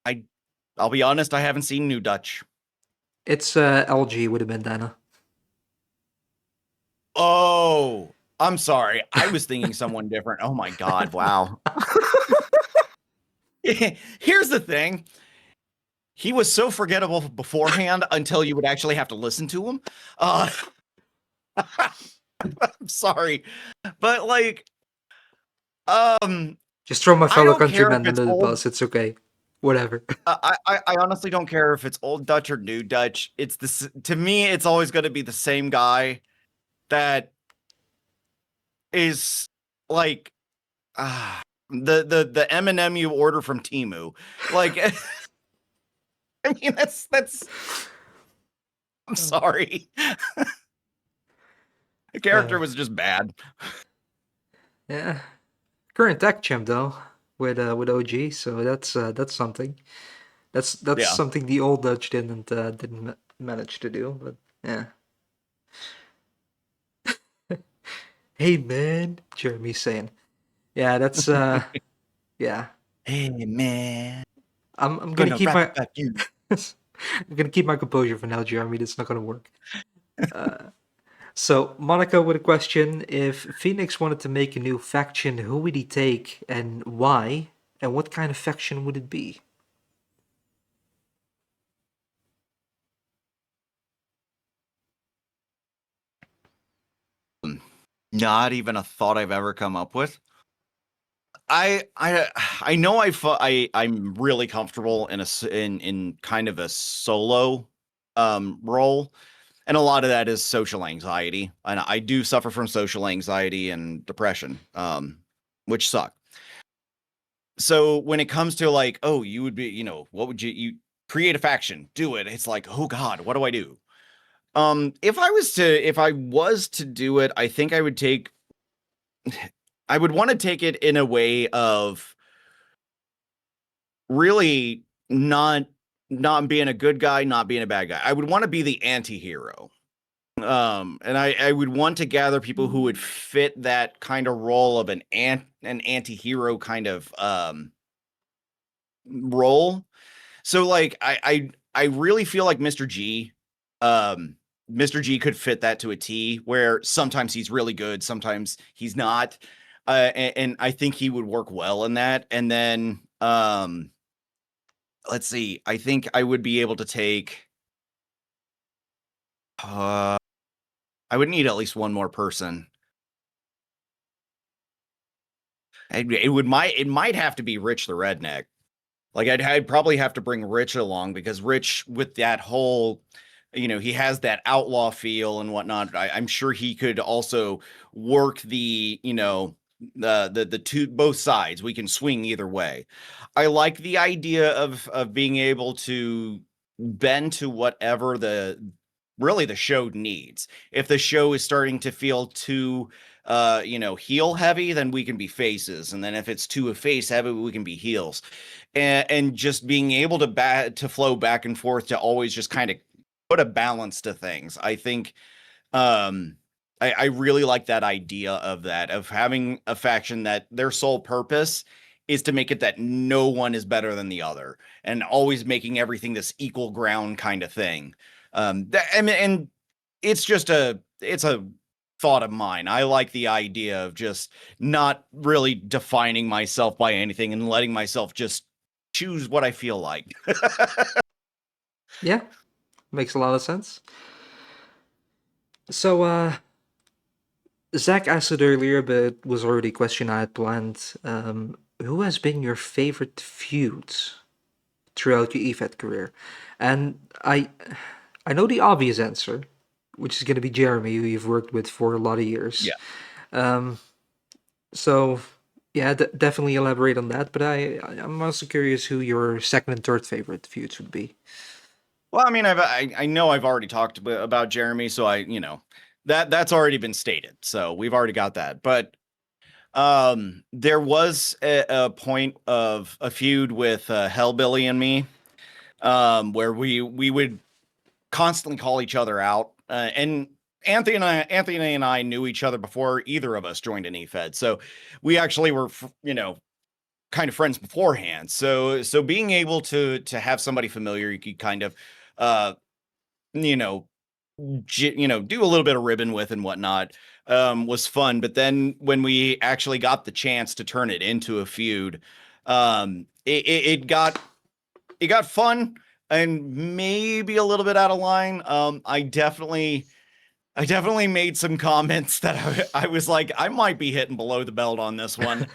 I I'll be honest, I haven't seen New Dutch. It's LG with a bandana. Oh, I'm sorry. I was thinking someone different. Oh my God, wow. Here's the thing. He was so forgettable beforehand until you would actually have to listen to him. Uh I'm sorry. But um Just throw my I fellow don't care if countrymen it's under the old. bus. It's okay. Whatever. I honestly don't care if it's old Dutch or new Dutch. It's to me, it's always going to be the same guy that is like the M&M you order from Timu. Like, I mean, that's. I'm Uh, sorry, the character uh, was just bad. yeah. Current tech champ though, with OG. So that's something. That's Yeah. something the old Dutch didn't manage to do. But yeah. Hey man, Jeremy's saying. Yeah, that's yeah. Hey man, I'm gonna gonna keep rap my about you. I'm gonna keep my composure for now, Jeremy. That's not gonna work. So Monica with a question: if Phoenix wanted to make a new faction, who would he take and why? And what kind of faction would it be? Not even a thought I've ever come up with. I know I'm really comfortable in kind of a solo role, and a lot of that is social anxiety, and I do suffer from social anxiety and depression, which suck. So when it comes to like, oh, you would be, what would you create a faction, do it. It's like, oh God, what do I do? If I was to do it, I think I would want to take it in a way of really not being a good guy, not being a bad guy. I would want to be the anti-hero. And I would want to gather people who would fit that kind of role of an anti-hero kind of role. So like I really feel like um Mr. G could fit that to a T, where sometimes he's really good, sometimes he's not. And I think he would work well in that. And then let's see. I think I would be able to take. Uh, I would need at least one more person. It might have to be Rich the Redneck. Like I'd probably have to bring Rich along because Rich, with that whole, he has that outlaw feel and whatnot. I'm sure he could also work the two both sides. We can swing either way. I like the idea of being able to bend to whatever the show needs. If the show is starting to feel too heel heavy, then we can be faces, and then if it's too face heavy, we can be heels, and just being able to flow back and forth to always just kind of put a balance to things. I think um I really like that idea of having a faction that their sole purpose is to make it that no one is better than the other, and always making everything this equal ground kind of thing. And it's a thought of mine. I like the idea of just not really defining myself by anything and letting myself just choose what I feel like. Yeah, makes a lot of sense. So, Zach asked it earlier, but was already a question I had planned. Who has been your favorite feud throughout your EFET career? And I know the obvious answer, which is going to be Jeremy, who you've worked with for a lot of years. Yeah. Um, so yeah, definitely elaborate on that. But I'm also curious who your second and third favorite feuds would be. Well, I mean, I know I've already talked about Jeremy, so that's already been stated. So we've already got that. But there was a point of a feud with Hellbilly and me, where we would constantly call each other out, and Anthony and I knew each other before either of us joined an EFED, so we actually were kind of friends beforehand. So being able to have somebody familiar, you could kind of uh you know do a little bit of ribbon with and whatnot, was fun. But then when we actually got the chance to turn it into a feud, it got fun and maybe a little bit out of line. I definitely made some comments that I was like, I might be hitting below the belt on this one.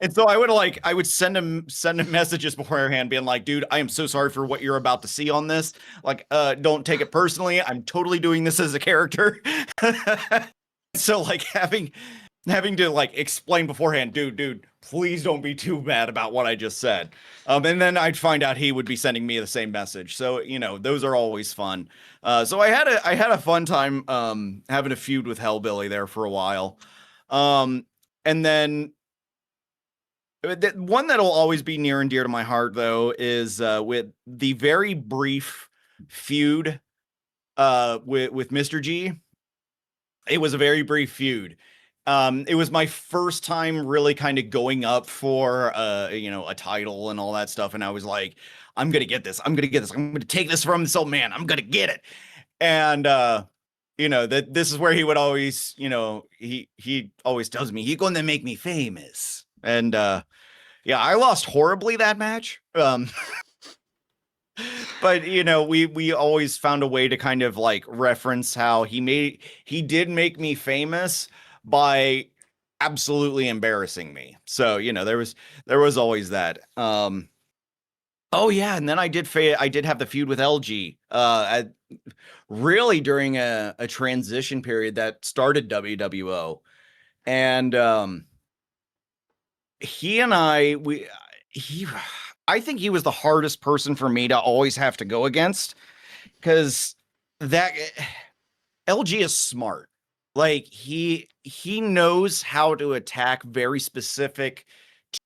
And so I would send him messages beforehand being like, dude, I am so sorry for what you're about to see on this. Like, don't take it personally. I'm totally doing this as a character. So like having to like explain beforehand, dude, please don't be too mad about what I just said. And then I'd find out he would be sending me the same message. So, those are always fun. So I had a fun time having a feud with Hellbilly there for a while. And then one that'll always be near and dear to my heart, though, is with the very brief feud with Mr. G. It was a very brief feud. It was my first time really kind of going up for a title and all that stuff, and I was like, I'm gonna get this. I'm gonna get this. I'm gonna take this from this old man. I'm gonna get it. And that this is where he would always, he always tells me he's gonna make me famous. And yeah, I lost horribly that match. But we always found a way to kind of like reference how he did make me famous by absolutely embarrassing me. So there was always that. Oh yeah, and then I did have the feud with LG really during a transition period that started WWO. And he and he I think he was the hardest person for me to always have to go against, because that LG is smart. Like he knows how to attack very specific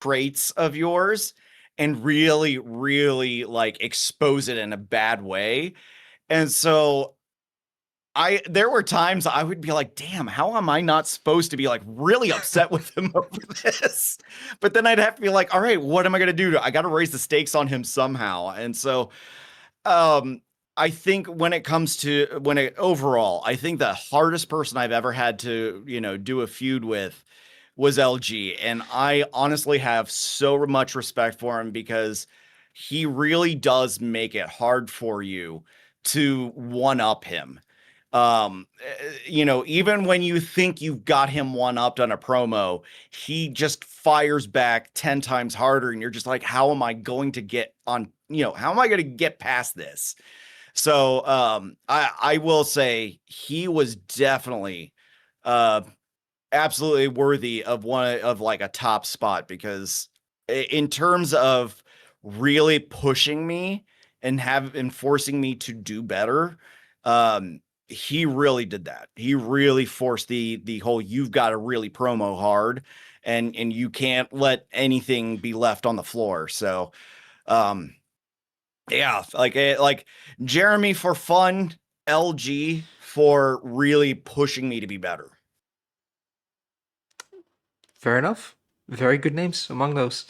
traits of yours and really, really like expose it in a bad way. And so there were times I would be like, damn, how am I not supposed to be like really upset with him over this? But then I'd have to be like, all right, what am I gonna do? I gotta raise the stakes on him somehow. And so um I think overall, I think the hardest person I've ever had to, do a feud with was LG. And I honestly have so much respect for him because he really does make it hard for you to one up him. Even when you think you've got him one upped on a promo, he just fires back 10 times harder, and you're just like, how am I going to get on, how am I going to get past this? So I will say he was definitely uh absolutely worthy of one of like a top spot, because in terms of really pushing me and forcing me to do better, he really did that. He really forced the whole, you've got to really promo hard, and you can't let anything be left on the floor. So um yeah, like Jeremy for fun, LG for really pushing me to be better. Fair enough. Very good names among those.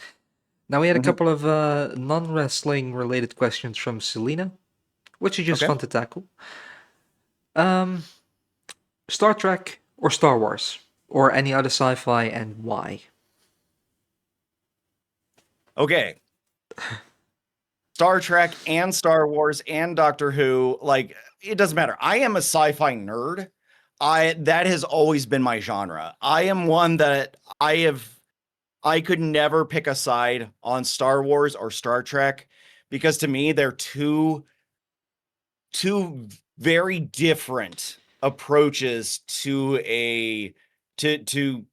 Now we had a Mhm. couple of non-wrestling related questions from Selena, which is just Okay. fun to tackle. Um, Star Trek or Star Wars or any other sci-fi, and why? Okay. Star Trek and Star Wars and Doctor Who, like, it doesn't matter. I am a sci-fi nerd. That has always been my genre. I am one that I could never pick a side on Star Wars or Star Trek, because to me they're two very different approaches to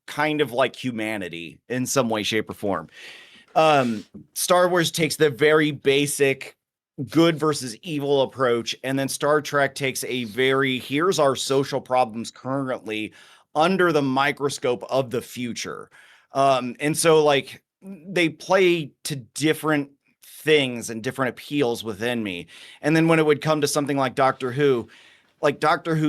kind of like humanity in some way, shape, or form. Star Wars takes the very basic good versus evil approach, and then Star Trek takes a very, here's our social problems currently under the microscope of the future. And so like they play to different things and different appeals within me. And then when it would come to something like Doctor Who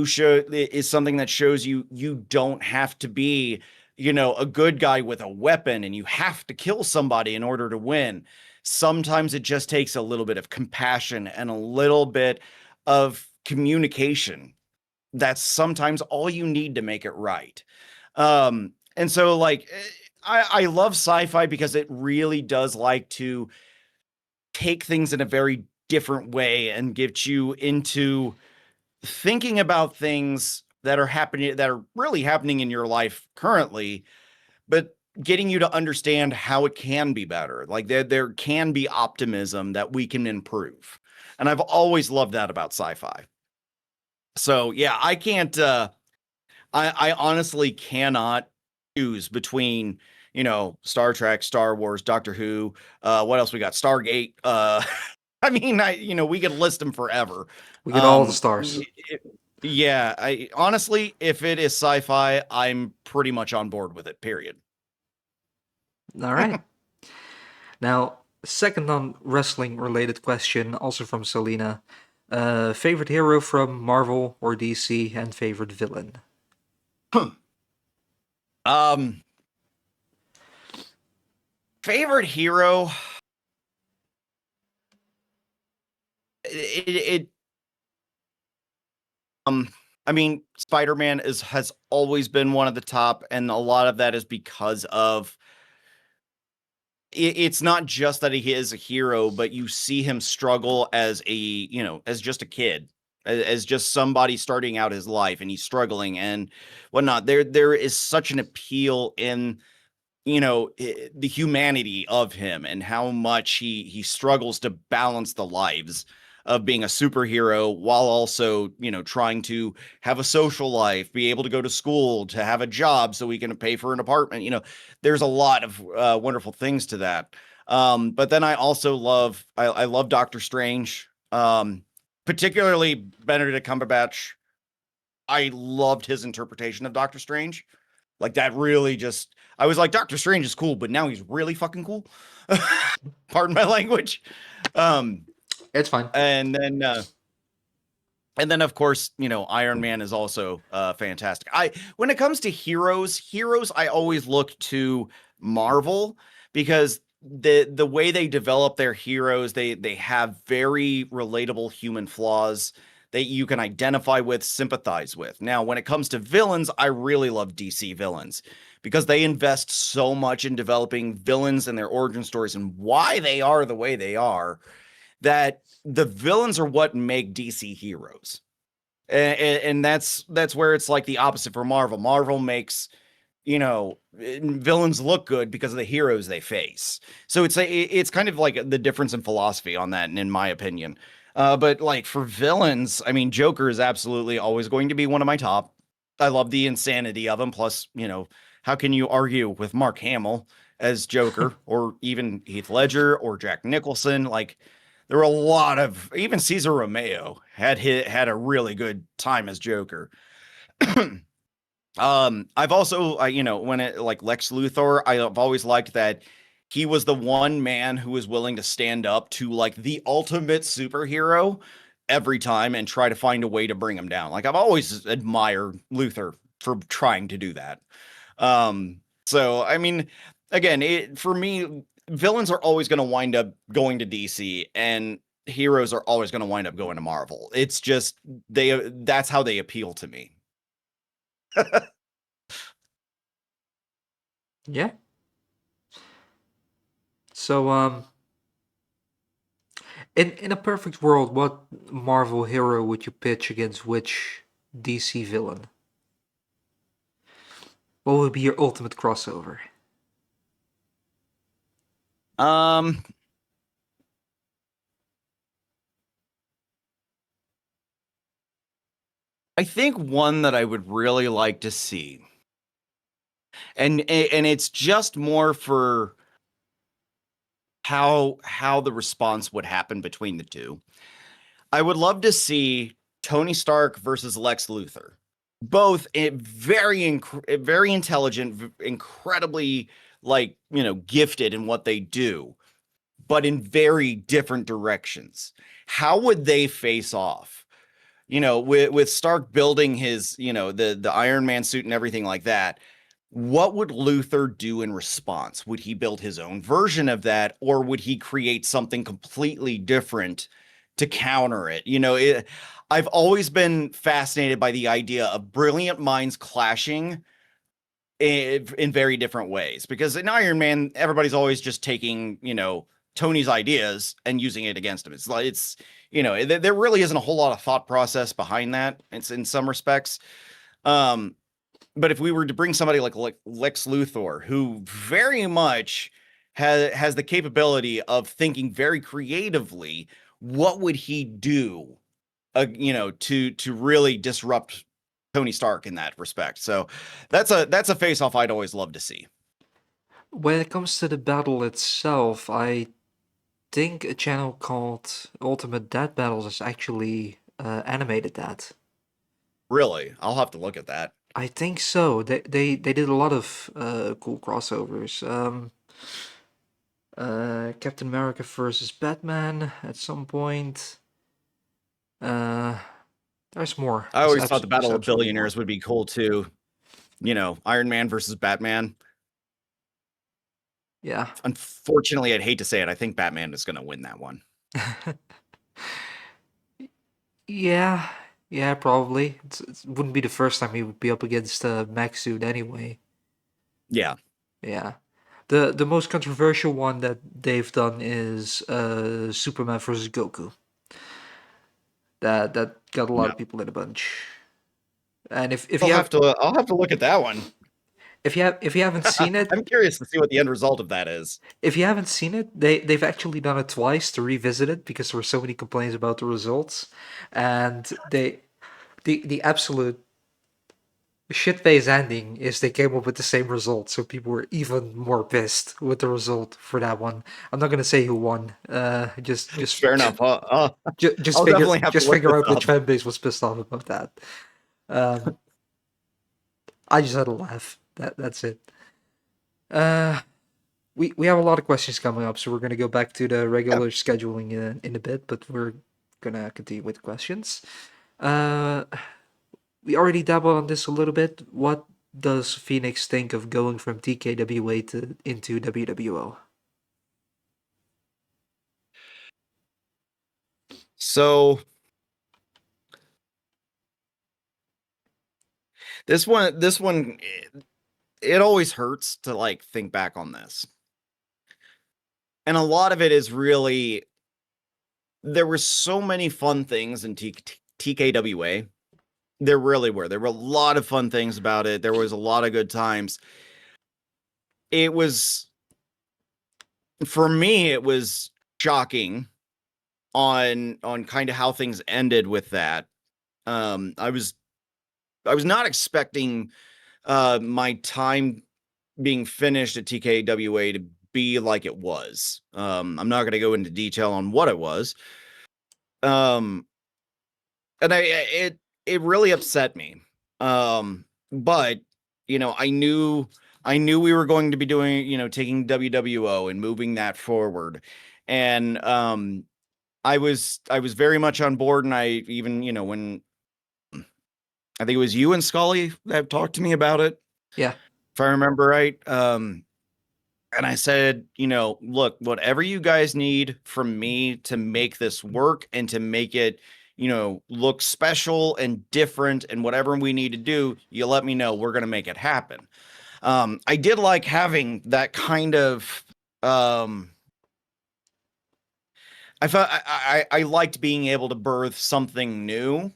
show is something that shows you don't have to be, a good guy with a weapon and you have to kill somebody in order to win. Sometimes it just takes a little bit of compassion and a little bit of communication. That's sometimes all you need to make it right. And so like I love sci-fi because it really does like to take things in a very different way and get you into thinking about things that are really happening in your life currently, but getting you to understand how it can be better. Like there can be optimism that we can improve. And I've always loved that about sci-fi. So yeah, I can't I honestly cannot choose between, Star Trek, Star Wars, Doctor Who, what else we got? Stargate. I mean, we could list them forever. We get all the Um, stars. y- it- yeah, I honestly, if it is sci-fi, I'm pretty much on board with it, period. All right. Now, second non-wrestling related question, also from Selena. Favorite hero from Marvel or DC, and favorite villain? Um, favorite hero, it um I mean, Spider-Man has always been one of the top, and a lot of that is because of it's not just that he is a hero, but you see him struggle as as just a kid, as just somebody starting out his life, and he's struggling and whatnot. There is such an appeal in the humanity of him and how much he struggles to balance the lives of being a superhero while also trying to have a social life, be able to go to school, to have a job so he can pay for an apartment. There's a lot of wonderful things to that. But then I also I love Doctor Strange, particularly Benedict Cumberbatch. I loved his interpretation of Doctor Strange. Like that really just I was like, Doctor Strange is cool, but now he's really fucking cool. Pardon my language. Um, It's fine. and then of course, Iron Man is also fantastic. I When it comes to heroes, I always look to Marvel, because the way they develop their heroes, they have very relatable human flaws that you can identify with, sympathize with. Now, when it comes to villains, I really love DC villains, because they invest so much in developing villains and their origin stories and why they are the way they are, that the villains are what make DC heroes. And that's where it's like the opposite for Marvel. Marvel makes, villains look good because of the heroes they face. So it's kind of like the difference in philosophy on that, and in my opinion. But like for villains, I mean, Joker is absolutely always going to be one of my top. I love the insanity of him. Plus, how can you argue with Mark Hamill as Joker, or even Heath Ledger or Jack Nicholson? Like, there were a lot of, even Cesar Romeo had a really good time as Joker. I've also, when it like Lex Luthor, I've always liked that he was the one man who was willing to stand up to like the ultimate superhero every time and try to find a way to bring him down. Like, I've always admired Luthor for trying to do that. So I mean, again, for me, villains are always going to wind up going to DC, and heroes are always going to wind up going to Marvel. It's just that's how they appeal to me. Yeah. So, in a perfect world, what Marvel hero would you pitch against which DC villain? What would be your ultimate crossover? Um, I think one that I would really like to see, and it's just more for how the response would happen between the two. I would love to see Tony Stark versus Lex Luthor. Both very intelligent, incredibly like, gifted in what they do, but in very different directions. How would they face off? With Stark building his, the Iron Man suit and everything like that, what would Luther do in response? Would he build his own version of that, or would he create something completely different to counter it? I've always been fascinated by the idea of brilliant minds clashing in very different ways, because in Iron Man, everybody's always just taking, Tony's ideas and using it against him. It's like, there really isn't a whole lot of thought process behind that. It's in some respects. Um, but if we were to bring somebody like Lex Luthor, who very much has the capability of thinking very creatively, what would he do, to really disrupt Tony Stark in that respect? So that's a face off I'd always love to see. When it comes to the battle itself, I think a channel called Ultimate Death Battles has actually animated that. Really, I'll have to look at that. I think so. They did a lot of cool crossovers. Captain America versus Batman at some point. Uh, there's more. I always thought the There's Battle of absolutely more. Billionaires would be cool too. Iron Man versus Batman. Yeah. Unfortunately, I'd hate to say it, I think Batman is going to win that one. Yeah. Yeah, probably. It wouldn't be the first time he would be up against Max Suit anyway. Yeah. Yeah. The most controversial one that they've done is Superman versus Goku. That got a lot No. of people in a bunch. And if you I'll have to look at that one. if you haven't seen it, I'm curious to see what the end result of that is. if you haven't seen it, they've actually done it twice to revisit it because there were so many complaints about the results, and the absolute shit face ending is they came up with the same result, so people were even more pissed with the result for that one. I'm not gonna say who won. Fair enough. I'll definitely have to just look figure this out which up. fan base was pissed off about that. Um, I just had a laugh. That's it. Uh, we have a lot of questions coming up, so we're gonna go back to the Yeah. regular scheduling in a bit, but we're gonna continue with questions. Uh, we already dabbled on this a little bit. What does Phoenix think of going from TKWA to into WWO? So this one, it always hurts to like think back on this. And a lot of it is really, there were so many fun things in TKWA There really were. There were a lot of fun things about it. There was a lot of good times. It was, for me, it was shocking on kind of how things ended with that. I was not expecting my time being finished at TKWA to be like it was. I'm not going to go into detail on what it was. Um, and it really upset me. But I knew we were going to be doing, taking WWO and moving that forward. And I was very much on board, and I even, when I think it was you and Scully that talked to me about it, Yeah, if I remember right. And I said, look, whatever you guys need from me to make this work and to make it, look special and different, and whatever we need to do, you let me know. We're going to make it happen. I did like having that kind of, I felt I liked being able to birth something new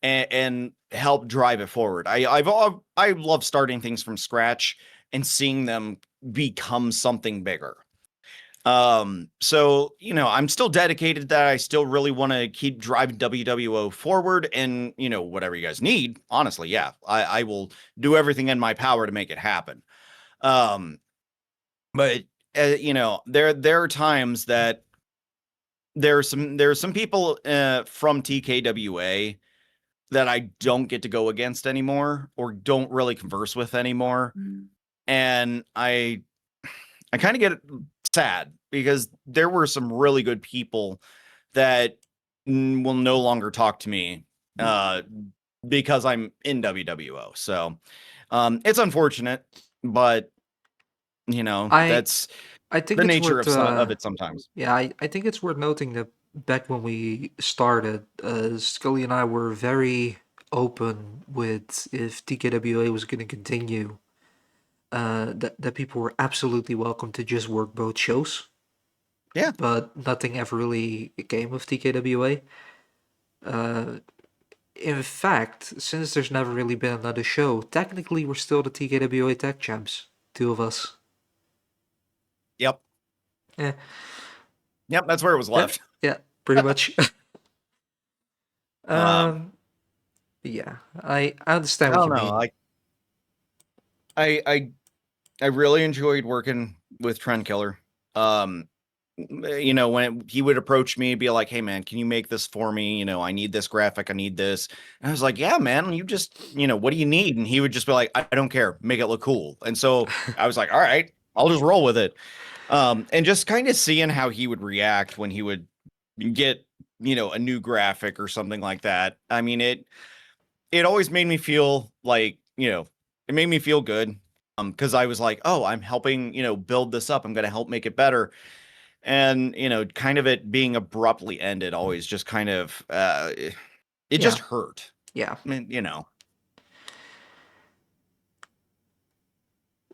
and help drive it forward. I love starting things from scratch and seeing them become something bigger. So, I'm still dedicated to that. I still really want to keep driving WWO forward, and, whatever you guys need, honestly, yeah, I will do everything in my power to make it happen. Um, but there are times that there are some people from TKWA that I don't get to go against anymore, or don't really converse with anymore. And I kind of get sad, because there were some really good people that will no longer talk to me uh, because I'm in WWO. So it's unfortunate, but I that's I think the it's nature worth of it sometimes. yeah, I think it's worth noting that back when we started, Scully and I were very open with if TKWA was going to continue, that people were absolutely welcome to just work both shows, Yeah. but nothing ever really came of TKWA. Uh, in fact, since there's never really been another show, technically we're still the TKWA Tag Champs, two of us. Yep. Yeah, Yep. That's where it was yeah, left. yeah, pretty much. Um, um, yeah, I I understand what don't you know. mean. I really enjoyed working with Trend Killer. Um, when he would approach me, be like, "Hey, man, can you make this for me? I need this graphic. I need this." And I was like, "Yeah, man. You just, what do you need?" And he would just be like, "I don't care. Make it look cool." And so I was like, "All right, I'll just roll with it." And just kind of seeing how he would react when he would get, a new graphic or something like that. I mean, it always made me feel like, it made me feel good. Because I was like, oh, I'm helping, build this up. I'm going to help make it better. And, kind of it being abruptly ended always just kind of, it just Yeah, hurt. yeah. I mean,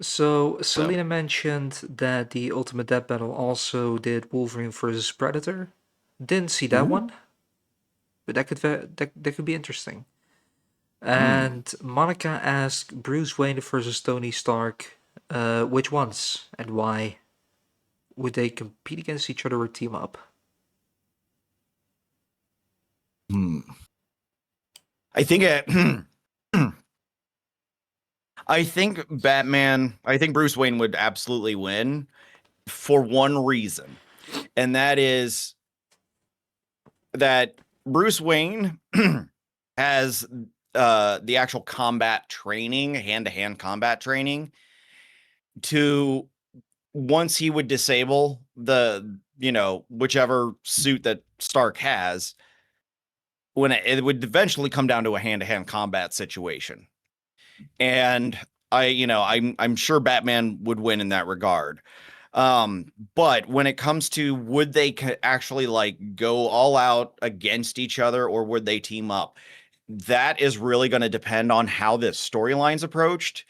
So so. Selena mentioned that the Ultimate Death Battle also did Wolverine versus Predator. Didn't see that Ooh. one, but that could be interesting. Hmm. And Monica asked Bruce Wayne versus Tony Stark, which ones and why would they compete against each other or team up? Hmm. I think it, I think Bruce Wayne would absolutely win for one reason. And that is that Bruce Wayne has the actual combat training, hand-to-hand combat training, to once he would disable the, whichever suit that Stark has, when it would eventually come down to a hand-to-hand combat situation. And I'm sure Batman would win in that regard. But when it comes to, would they actually like go all out against each other, or would they team up? That is really going to depend on how this storyline's approached.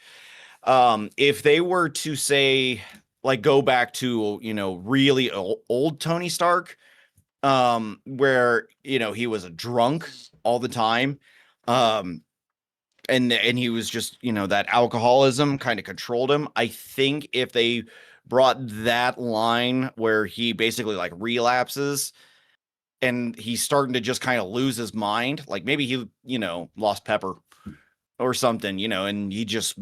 If they were to say, like, go back to, really old Tony Stark, where, he was a drunk all the time, and he was just, that alcoholism kind of controlled him. I think if they brought that line where he basically like relapses and he's starting to just kind of lose his mind, like maybe he, lost pepper or something, and he just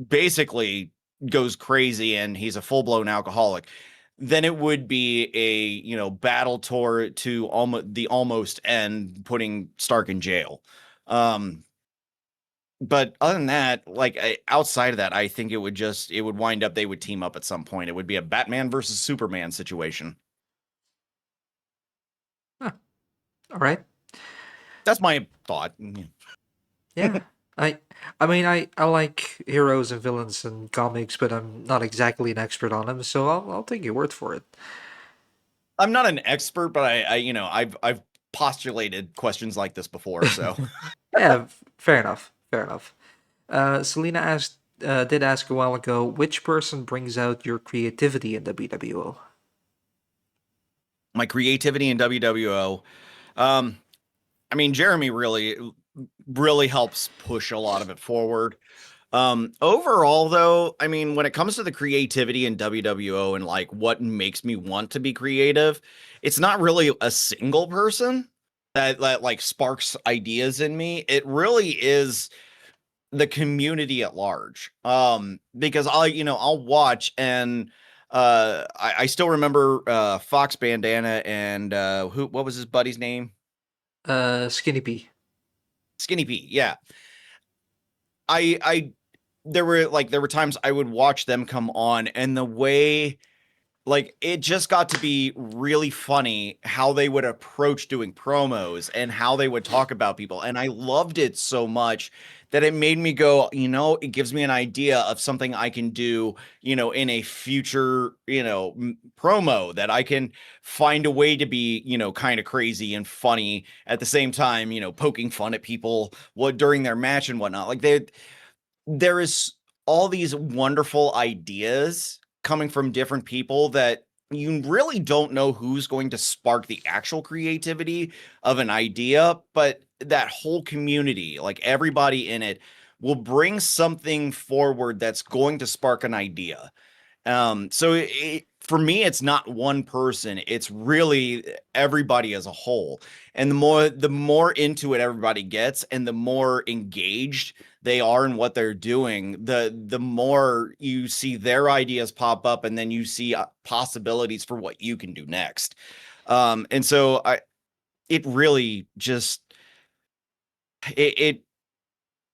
basically goes crazy and he's a full-blown alcoholic, then it would be a, battle tour to almost end, putting Stark in jail. Um, but other than that, like outside of that, I think it would wind up, they would team up at some point. It would be a Batman versus Superman situation. Huh, all right. That's my thought. Yeah. I I mean I like heroes and villains and comics, but I'm not exactly an expert on them, so I'll take your word for it. I'm not an expert, but I've postulated questions like this before, so Yeah, fair enough. Fair enough. Selena did ask a while ago, which person brings out your creativity in WWO? my creativity in WWO. Um, I mean, Jeremy really helps push a lot of it forward. Overall though, I mean, when it comes to the creativity in WWO and like what makes me want to be creative, it's not really a single person that like sparks ideas in me. It really is the community at large. Because I'll watch and I still remember Fox Bandana and what was his buddy's name? Skinny P. Skinny Pete. Yeah. I there were times I would watch them come on, and the way, like, it just got to be really funny how they would approach doing promos and how they would talk about people. And I loved it so much that it made me go, it gives me an idea of something I can do, in a future, promo, that I can find a way to be, kind of crazy and funny at the same time, poking fun at people what during their match and whatnot. Like there is all these wonderful ideas coming from different people that you really don't know who's going to spark the actual creativity of an idea, but that whole community, like everybody in it, will bring something forward that's going to spark an idea. So for me, it's not one person, it's really everybody as a whole. And the more into it everybody gets and the more engaged they are in what they're doing, the more you see their ideas pop up, and then you see possibilities for what you can do next. And so it really just, it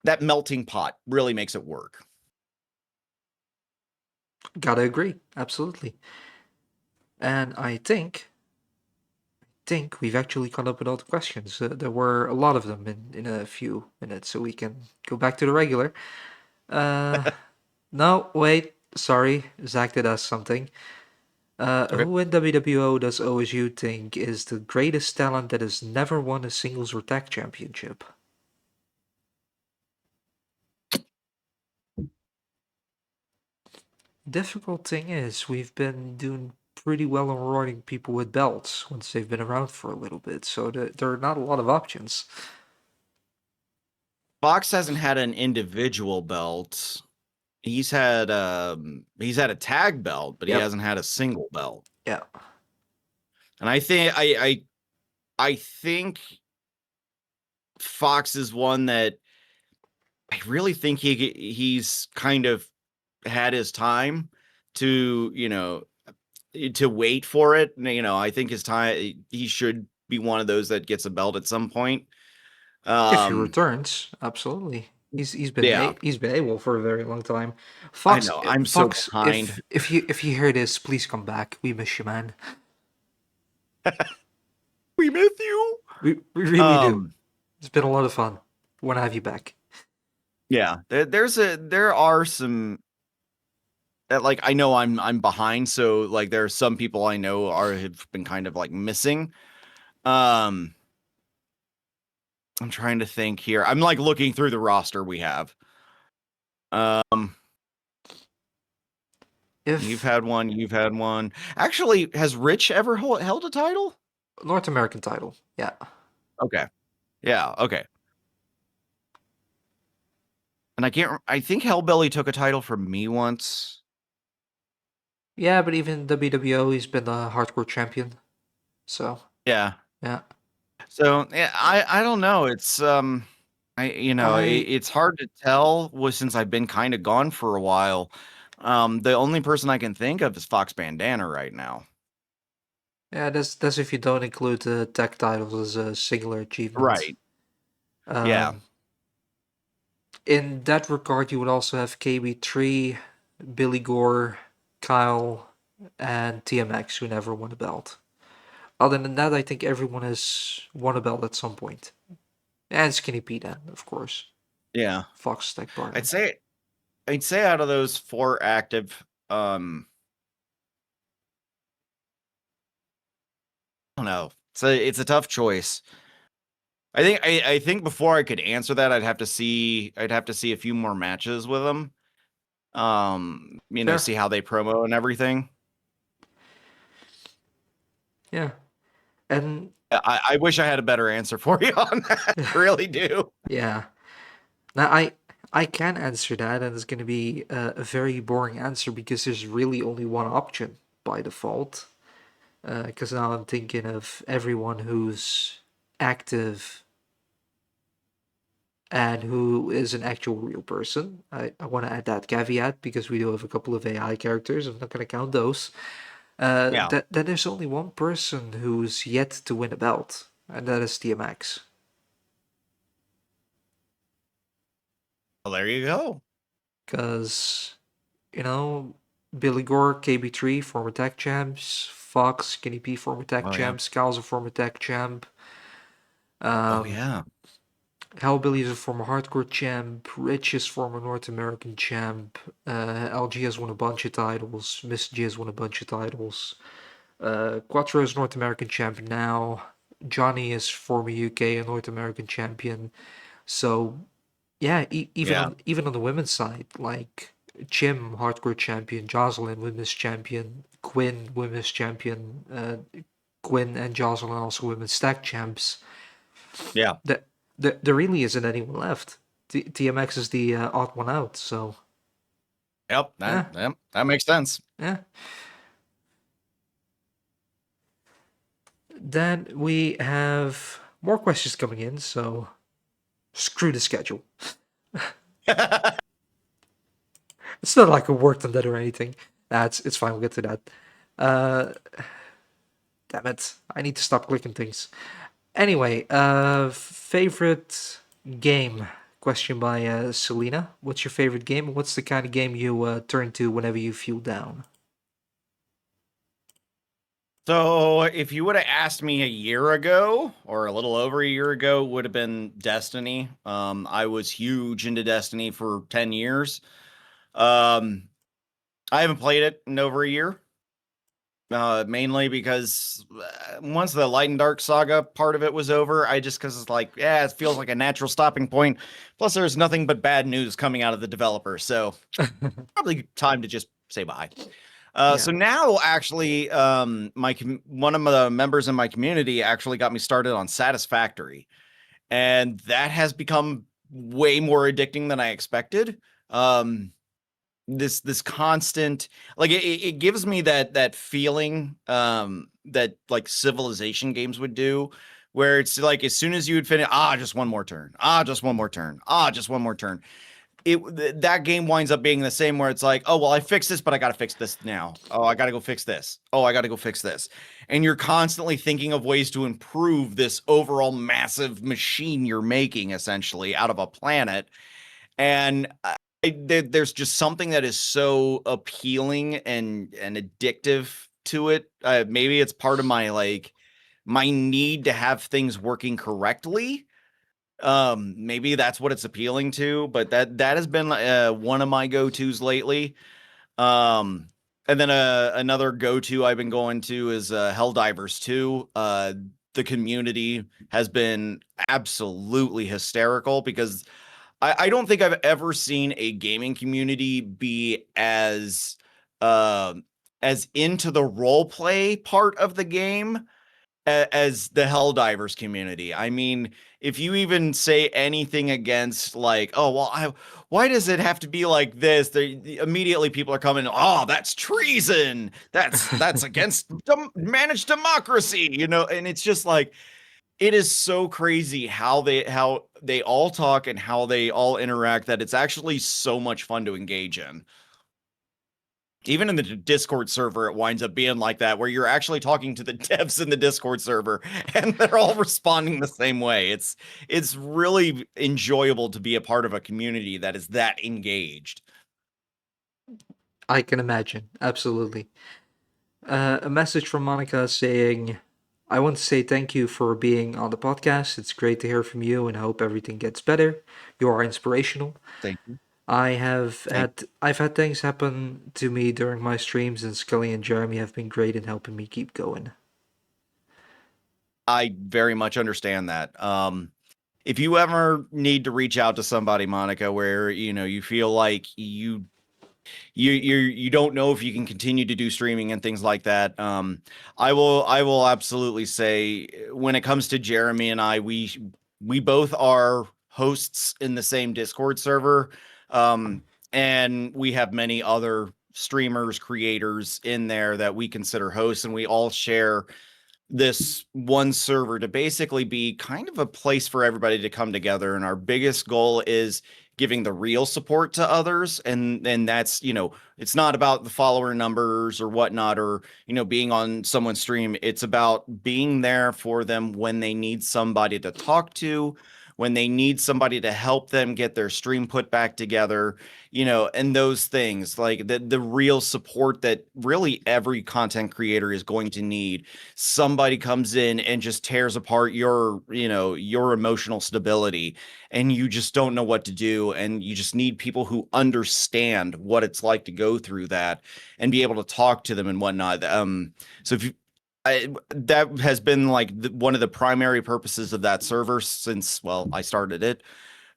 that melting pot really makes it work. Gotta agree, absolutely. And I think we've actually caught up with all the questions. There were a lot of them in a few minutes, so we can go back to the regular. Uh, no, wait, sorry, Zach did ask something. Okay. Who in WWO does OSU think is the greatest talent that has never won a singles or tag championship? Difficult thing is, we've been doing pretty well on rewarding people with belts once they've been around for a little bit, so there are not a lot of options. Fox hasn't had an individual belt. He's had a tag belt, but he Yep. hasn't had a single belt. Yeah. And I think Fox is one that I really think he's kind of had his time to, to wait for it. I think his time, he should be one of those that gets a belt at some point. If he Um, returns, absolutely. yeah, He's been able for a very long time. I know. I'm so Fox, behind. if you hear this, please come back. We miss you, man. We miss you. We really do. Um, It's been a lot of fun. Want to have you back. yeah, there are some that, like, I know I'm behind, so like there are some people I know have been kind of like missing. Um, I'm trying to think here. I'm like looking through the roster we have. Um, you've If had one. You've had one. Actually, has Rich ever held a title? North American title, yeah. Okay. Yeah. Okay. And I think Hellbelly took a title from me once. Yeah, but even WWO, he's been a hardcore champion. So Yeah. yeah, So yeah, I don't know. It's I it's hard to tell since I've been kind of gone for a while. The only person I can think of is Fox Bandana right now. yeah, that's if you don't include the tech titles as a singular achievement. Right. Yeah. Um, in that regard, you would also have KB3, Billy Gore, Kyle, and TMX who never won a belt. Other than that, I think everyone has won a belt at some point. And Skinny Pete, then, of course. Yeah. Fox tech I'd partner. say I'd say out of those four active, I don't know. It's a tough choice. I think before I could answer that, I'd have to see a few more matches with them. Fair. See how they promo and everything. Yeah. And I wish I had a better answer for you on that. I really do. yeah. Now I can answer that, and it's going to be a very boring answer because there's really only one option by default. Because now I'm thinking of everyone who's active and who is an actual real person. I want to add that caveat because we do have a couple of AI characters. I'm not going to count those. Yeah. That there's only one person who's yet to win a belt, and that is DMX. Well, there you go. Because, you know, Billy Gore, KB3, former tag champs, Fox, Skinny P, former tag Oh yeah. champ, Scal's a former tag champ, Oh um, yeah. Hellbilly is a former hardcore champ, Rich is former North American champ, LG has won a bunch of titles, Miss G has won a bunch of titles, Quattro is North American champ now, Johnny is former UK and North American champion. So yeah, Yeah. even on the women's side, like Chim, hardcore champion, Jocelyn, women's champion, Quinn, women's champion, Quinn and Jocelyn also women's tag champs. Yeah. That there really isn't anyone left. TMX is the odd one out. So yeah, Yep, that makes sense. yeah. Then we have more questions coming in. So screw the schedule. It's not like I worked on that or anything. It's fine. We'll get to that. Uh, Damn it. I need to stop clicking things. Anyway, favorite game? Question by Selena. What's your favorite game? What's the kind of game you turn to whenever you feel down? So if you would have asked me a year ago or a little over a year ago, would have been Destiny. I was huge into Destiny for 10 years. Um, I haven't played it in over a year. Mainly because once the Light and Dark saga part of it was over, I just because it's like, yeah, it feels like a natural stopping point. Plus, there's nothing but bad news coming out of the developer, so probably time to just say bye. Yeah. So now, actually, one of the members in my community actually got me started on Satisfactory, and that has become way more addicting than I expected. Um, this constant it gives me that feeling that like civilization games would do, where it's like as soon as you would finish, just one more turn, just one more turn, just one more turn. That game winds up being the same, where it's like, oh well, I fixed this, but I gotta fix this now. Oh, I gotta go fix this. Oh, I gotta go fix this. And you're constantly thinking of ways to improve this overall massive machine you're making, essentially out of a planet. And there's just something that is so appealing and addictive to it. Maybe it's part of my my need to have things working correctly. Maybe that's what it's appealing to, but that has been one of my go-tos lately. Um, and then another go-to I've been going to is Helldivers 2. The community has been absolutely hysterical because I don't think I've ever seen a gaming community be uh, as into the role play part of the game as the Helldivers community. I mean, if you even say anything against like, oh well, why does it have to be like this? Immediately people are coming, oh, that's treason. That's against managed democracy, you know. And it's just like it is so crazy how they all talk and how they all interact that it's actually so much fun to engage in. Even in the Discord server, it winds up being like that, where you're actually talking to the devs in the Discord server, and they're all responding the same way. It's really enjoyable to be a part of a community that is that engaged. I can imagine. Absolutely. A message from Monica saying, I want to say thank you for being on the podcast. It's great to hear from you and I hope everything gets better. You are inspirational. Thank you. Thank I've had things happen to me during my streams and Scully and Jeremy have been great in helping me keep going. I very much understand that. If you ever need to reach out to somebody, Monica, where you know you feel like you don't know if you can continue to do streaming and things like that, I will absolutely say when it comes to Jeremy and I, we both are hosts in the same Discord server, um and we have many other streamers, creators in there that we consider hosts, and we all share this one server to basically be kind of a place for everybody to come together. And our biggest goal is giving the real support to others. And that's, you know, it's not about the follower numbers or whatnot, or, you know, being on someone's stream. It's about being there for them when they need somebody to talk to, when they need somebody to help them get their stream put back together, you know, and those things, like the real support that really every content creator is going to need. Somebody comes in and just tears apart your, you know, your emotional stability, and you just don't know what to do, and you just need people who understand what it's like to go through that and be able to talk to them and whatnot. So if you that has been like one of the primary purposes of that server since, well, I started it.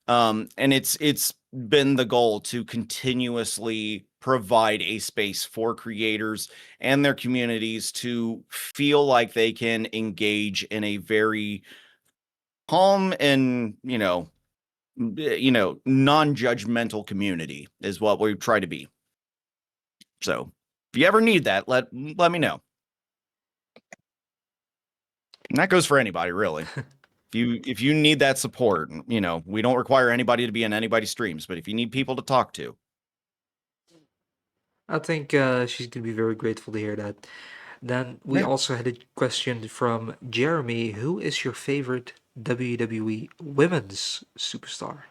And it's been the goal to continuously provide a space for creators and their communities to feel like they can engage in a very calm and, non-judgmental community is what we try to be. So if you ever need that, let me know. And that goes for anybody, really. If you need that support, you know, we don't require anybody to be in anybody's streams, but if you need people to talk to. I think she's going to be very grateful to hear that. Then we Yeah. also had a question from Jeremy. Who is your favorite WWE women's superstar?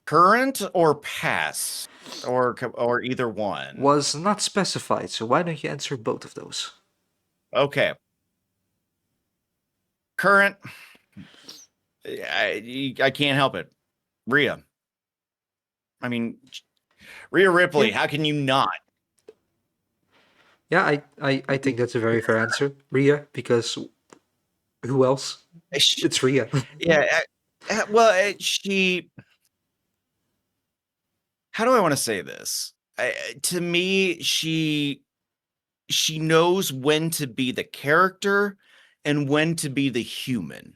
Current or past, or either one. Was not specified, so why don't you answer both of those? Okay. Current, I can't help it. Rhea. I mean, Rhea Ripley, Yeah, how can you not? yeah, I think that's a very fair answer. Rhea, because who else? It's Rhea. Yeah, well, she, how do I want to say this? To me, she knows when to be the character and when to be the human.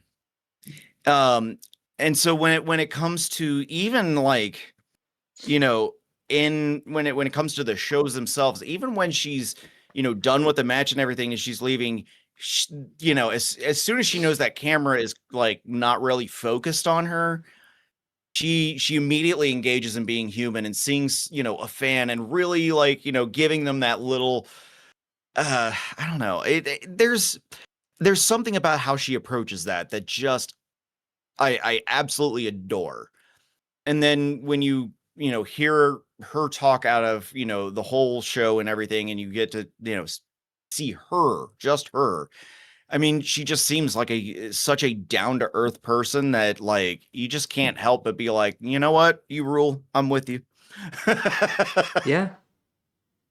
Um, and so when it comes to even like, you know, when it comes to the shows themselves, even when she's, you know, done with the match and everything and she's leaving, you know, as soon as she knows that camera is like not really focused on her, she immediately engages in being human and seeing, you know, a fan and really like, you know, giving them that little I don't know. There's something about how she approaches that just I absolutely adore. And then when you know, hear her talk out of, you know, the whole show and everything, and you get to, you know, see her, just her. I mean, she just seems like such a down to earth person that like you just can't help but be like, you know what, you rule, I'm with you. Yeah,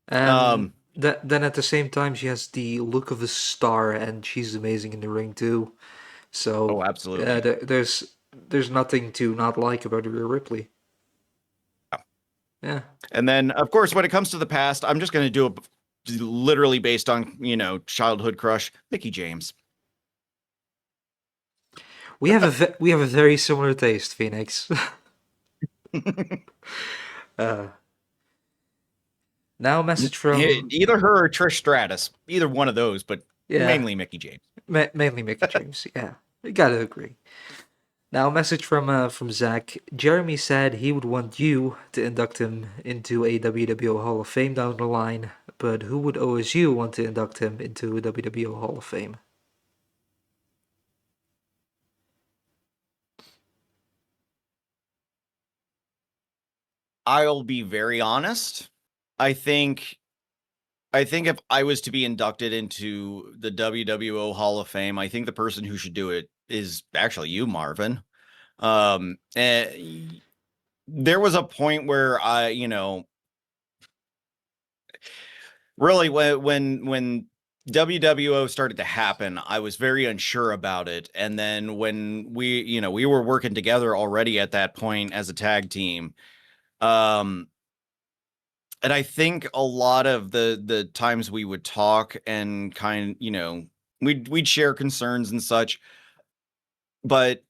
and um, then at the same time she has the look of a star, and she's amazing in the ring too. So oh, absolutely. there's nothing to not like about Rhea Ripley. Yeah, And then, of course, when it comes to the past, I'm just going to do it. literally based on childhood crush, Mickey James. We have a very similar taste, Phoenix. uh, now a message from Either her or Trish Stratus, either one of those, but yeah, mainly Mickey James. mainly Mickey James. Yeah, I gotta agree. Now a message from Zach. Jeremy said he would want you to induct him into a WWO Hall of Fame down the line, but who would OSU want to induct him into a WWO Hall of Fame? I'll be very honest. I think if I was to be inducted into the WWO Hall of Fame, I think the person who should do it is actually you, Marvin. There was a point where really when WWO started to happen, I was very unsure about it. And then when we were working together already at that point as a tag team, um, and I think a lot of the times we would talk and we'd share concerns and such, but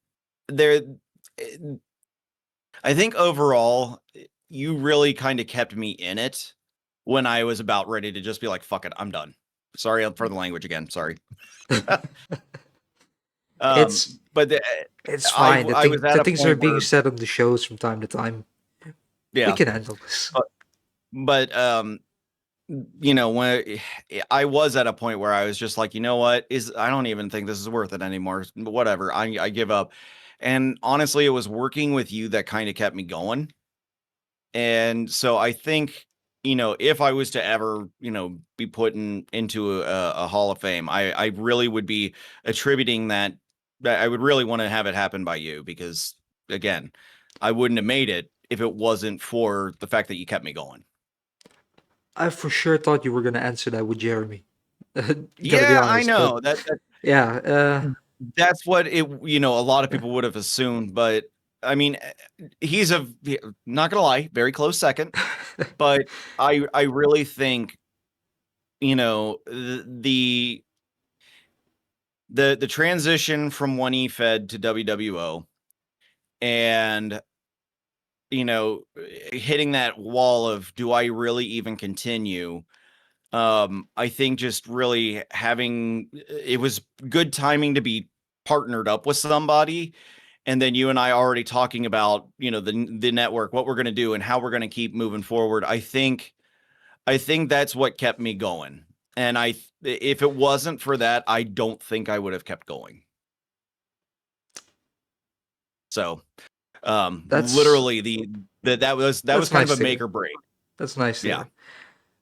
there I think overall you really kind of kept me in it when I was about ready to just be like, fuck it, I'm done. Sorry for the language again. Sorry. it's But it's fine. I was at The a things are point being where, said on the shows from time to time. We yeah, can handle this. but when I was at a point where I was just like, you know what, I don't even think this is worth it anymore. Whatever, I give up. And honestly, it was working with you that kind of kept me going. And so I think, if I was to ever, be put into a Hall of Fame, I really would be attributing that I would really want to have it happen by you because, again, I wouldn't have made it if it wasn't for the fact that you kept me going. I for sure thought you were gonna answer that with Jeremy. Gotta be Yeah, I honest, but know that yeah, that's what a lot of people would have assumed, but I mean, he's not gonna lie, very close second, but I really think the transition from one E-Fed to WWO and hitting that wall of do I really even continue? I think just really having it was good timing to be partnered up with somebody, and then you and I already talking about the network, what we're going to do, and how we're going to keep moving forward. I think that's what kept me going. And if it wasn't for that, I don't think I would have kept going. So, that's literally that was that's kind of nice a to make hear. or break. That's nice to Yeah.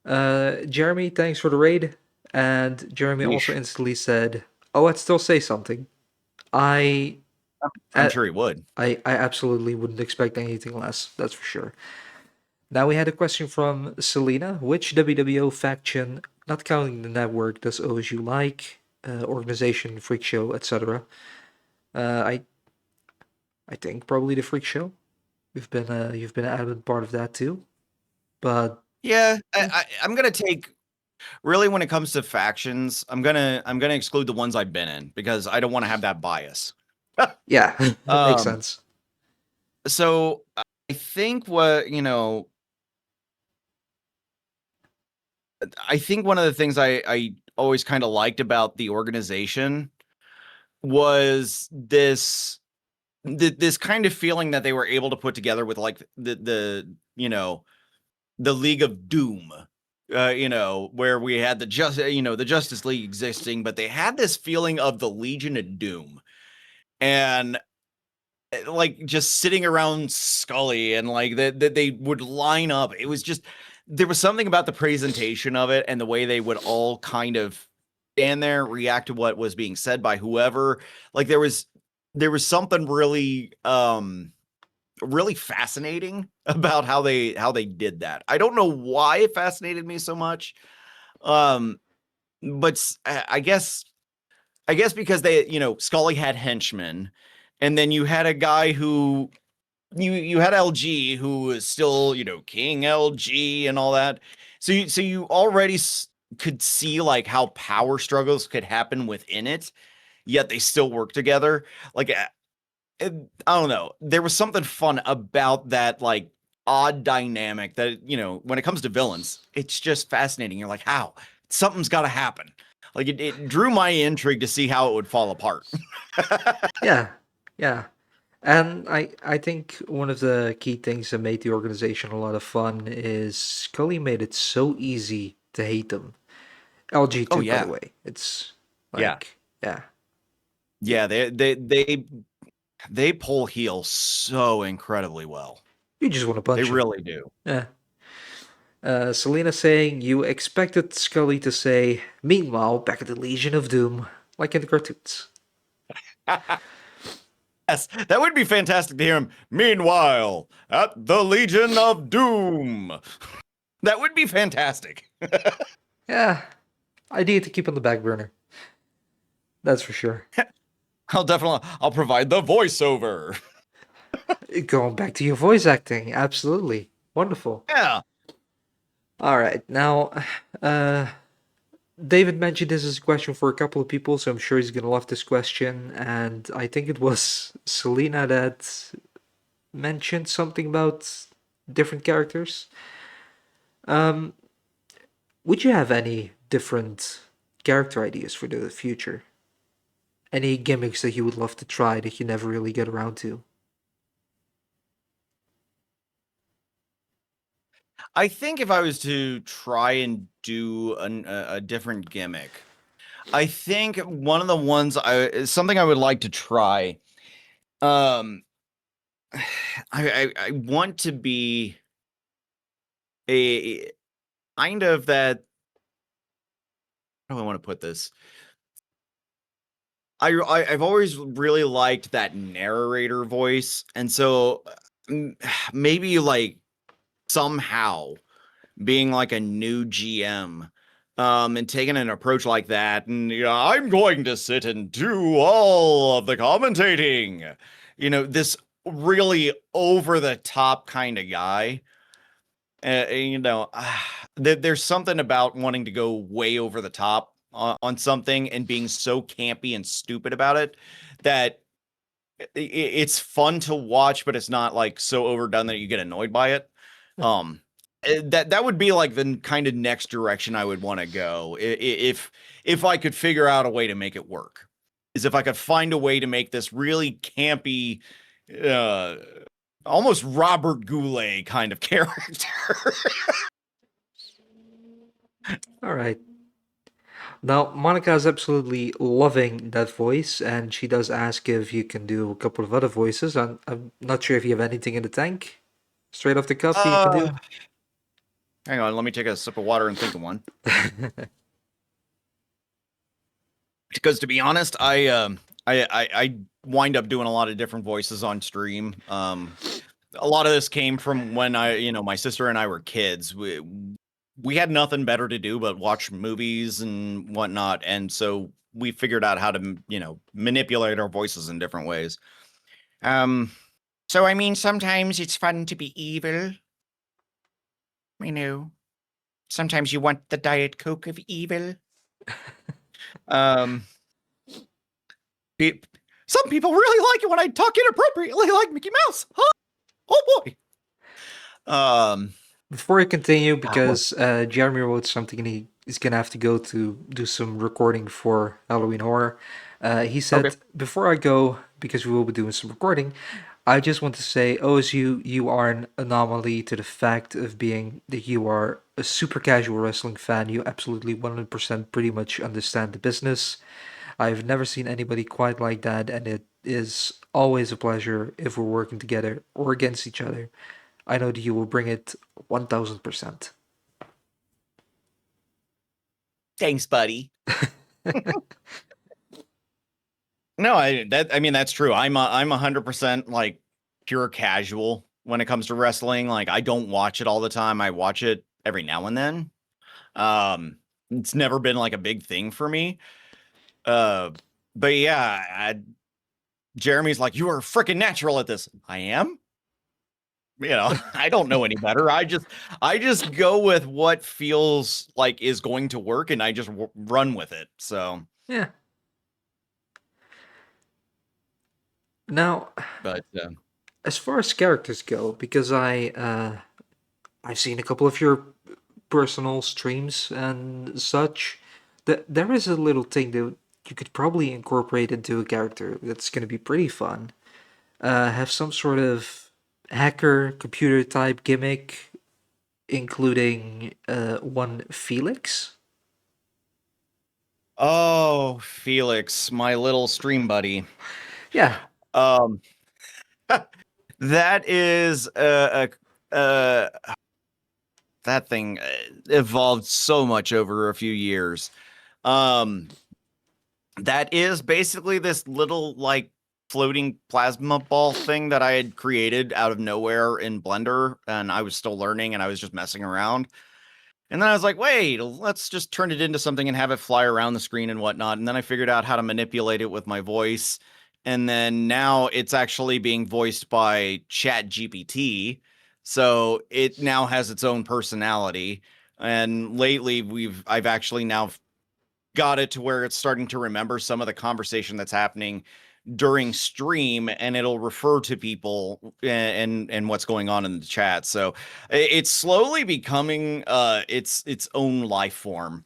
hear. Jeremy, thanks for the raid. And Jeremy also Yeesh. instantly said, "Oh, I'd still say something." I, I'm I, sure he would. I absolutely wouldn't expect anything less. That's for sure. Now we had a question from Selena. Which WWO faction, not counting the network, does OSU like? Organization, freak show, etc. Uh, I I think probably the freak show. You've been an adamant part of that too. But Yeah, yeah, I'm gonna take really when it comes to factions, I'm gonna exclude the ones I've been in because I don't want to have that bias. yeah, that makes um, sense. so I think I think one of the things I always kind of liked about the organization was this kind of feeling that they were able to put together with like the League of Doom, where we had the Justice League existing, but they had this feeling of the Legion of Doom, and like just sitting around Scully, and like that they would line up. It was just there was something about the presentation of it and the way they would all kind of stand there, react to what was being said by whoever. Like there was something really fascinating about how they did that. I don't know why it fascinated me so much. Um, but I guess because Scully had henchmen, and then you had a guy who you had LG who was still King LG and all that. So you already could see like how power struggles could happen within it, yet they still work together. Like I don't know. There was something fun about that, like odd dynamic that, when it comes to villains, it's just fascinating. You're like, how? Something's got to happen. Like it drew my intrigue to see how it would fall apart. Yeah, yeah. And I think one of the key things that made the organization a lot of fun is Scully made it so easy to hate them. LG Oh too, by the yeah. way. It's Yeah. like, yeah, Yeah, they pull heel so incredibly well. you just want to They punch him. really do. Yeah. Selena saying you expected Scully to say, "Meanwhile, back at the Legion of Doom," like in the cartoons. Yes, that would be fantastic to hear him. Meanwhile, at the Legion of Doom. That would be fantastic. Yeah, idea to keep on the back burner. That's for sure. I'll provide the voiceover. Going back to your voice acting, absolutely wonderful. Yeah. All right, now, uh, David mentioned this is a question for a couple of people, so I'm sure he's gonna love this question. And I think it was Selena that mentioned something about different characters. Um, would you have any different character ideas for the future? Any gimmicks that you would love to try that you never really get around to? I think if I was to try and do a different gimmick, I think one of the ones something I would like to try. Um, I want to be a kind of that. How do I want to put this? I've always really liked that narrator voice, and so maybe like somehow being like a new GM, and taking an approach like that, and I'm going to sit and do all of the commentating. This really over the top kind of guy. There's something about wanting to go way over the top on something and being so campy and stupid about it that it's fun to watch, but it's not like so overdone that you get annoyed by it. Um, that would be like the kind of next direction I would want to go if I could figure out a way to make it work. Is if I could find a way to make this really campy, uh, almost Robert Goulet kind of character. All right. Now, Monica is absolutely loving that voice, and she does ask if you can do a couple of other voices. I'm not sure if you have anything in the tank, straight off the cuff, that you can uh, do. Hang on, let me take a sip of water and think of one. Because to be honest, I wind up doing a lot of different voices on stream. A lot of this came from when my sister and I were kids. We had nothing better to do but watch movies and whatnot, and so we figured out how to manipulate our voices in different ways. Um, so I mean, sometimes it's fun to be evil. You know, sometimes you want the Diet Coke of evil. Um, pe- some people really like it when I talk inappropriately like Mickey Mouse. Huh? Oh boy. Um, Before I continue, oh, because Jeremy wrote something and he is gonna have to go to do some recording for Halloween Horror. He okay. said, "Before I go, because we will be doing some recording, I just want to say, OSU, you are an anomaly to the fact of being that you are a super casual wrestling fan. You absolutely 100% pretty much understand the business. I've never seen anybody quite like that, and it is always a pleasure if we're working together or against each other. I know that you will bring it 1000%." Thanks, buddy. No, I mean that's true. I'm 100% like pure casual when it comes to wrestling. Like I don't watch it all the time. I watch it every now and then. It's never been like a big thing for me. Uh, but yeah, Jeremy's like, you are freaking natural at this. I am. I don't know any better. I just go with what feels like is going to work, and I just run with it. So, Yeah. Now, but as far as characters go, because I've seen a couple of your personal streams and such, that there is a little thing that you could probably incorporate into a character that's going to be pretty fun. Have some sort of hacker computer type gimmick, including one Felix. oh, Felix, my little stream buddy. Yeah. Um, that is that thing evolved so much over a few years. Um, that is basically this little like floating plasma ball thing that I had created out of nowhere in Blender, and I was still learning and I was just messing around. And then I was like, wait, let's just turn it into something and have it fly around the screen and whatnot. And then I figured out how to manipulate it with my voice. And then now it's actually being voiced by Chat GPT. So it now has its own personality. And lately I've actually now got it to where it's starting to remember some of the conversation that's happening during stream, and it'll refer to people and what's going on in the chat. So it's slowly becoming its own life form,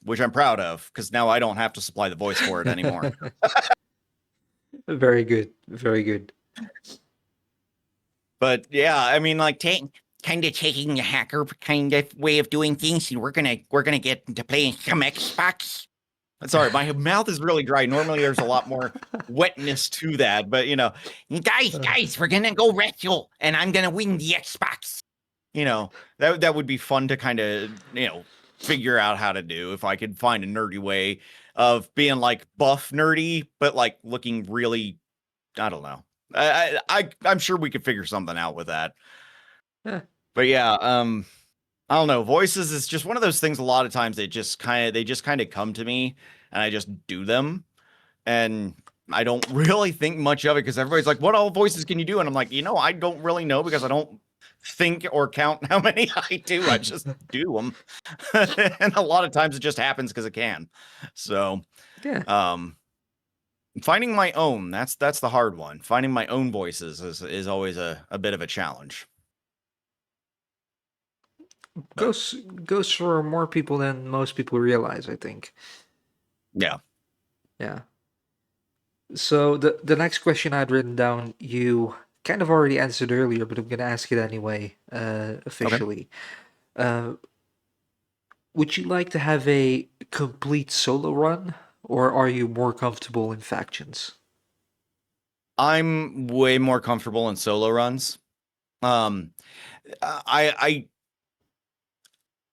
which I'm proud of, because now I don't have to supply the voice for it anymore. Very good. Very good. But yeah, I mean, like kind of taking a hacker kind of way of doing things, and we're gonna get into playing some Xbox. Sorry, my mouth is really dry. Normally, there's a lot more wetness to that, but guys, we're gonna go wrestle, and I'm gonna win the Xbox. That would be fun to kind of figure out how to do if I could find a nerdy way of being like buff nerdy, but like looking really, I don't know. I'm sure we could figure something out with that. Yeah. But yeah, I don't know. Voices is just one of those things. A lot of times they just kind of come to me, and I just do them, and I don't really think much of it because everybody's like, "What all voices can you do?" And I'm like, I don't really know because I don't think or count how many I do. I just do them, and a lot of times it just happens because it can. So, Yeah. um, finding my own, that's the hard one. Finding my own voices is always a bit of a challenge. But Goes for more people than most people realize, I think. yeah. Yeah. So the next question I'd written down, you kind of already answered earlier, but I'm gonna ask it anyway, Okay. officially. Uh, would you like to have a complete solo run, or are you more comfortable in factions? I'm way more comfortable in solo runs. Um, I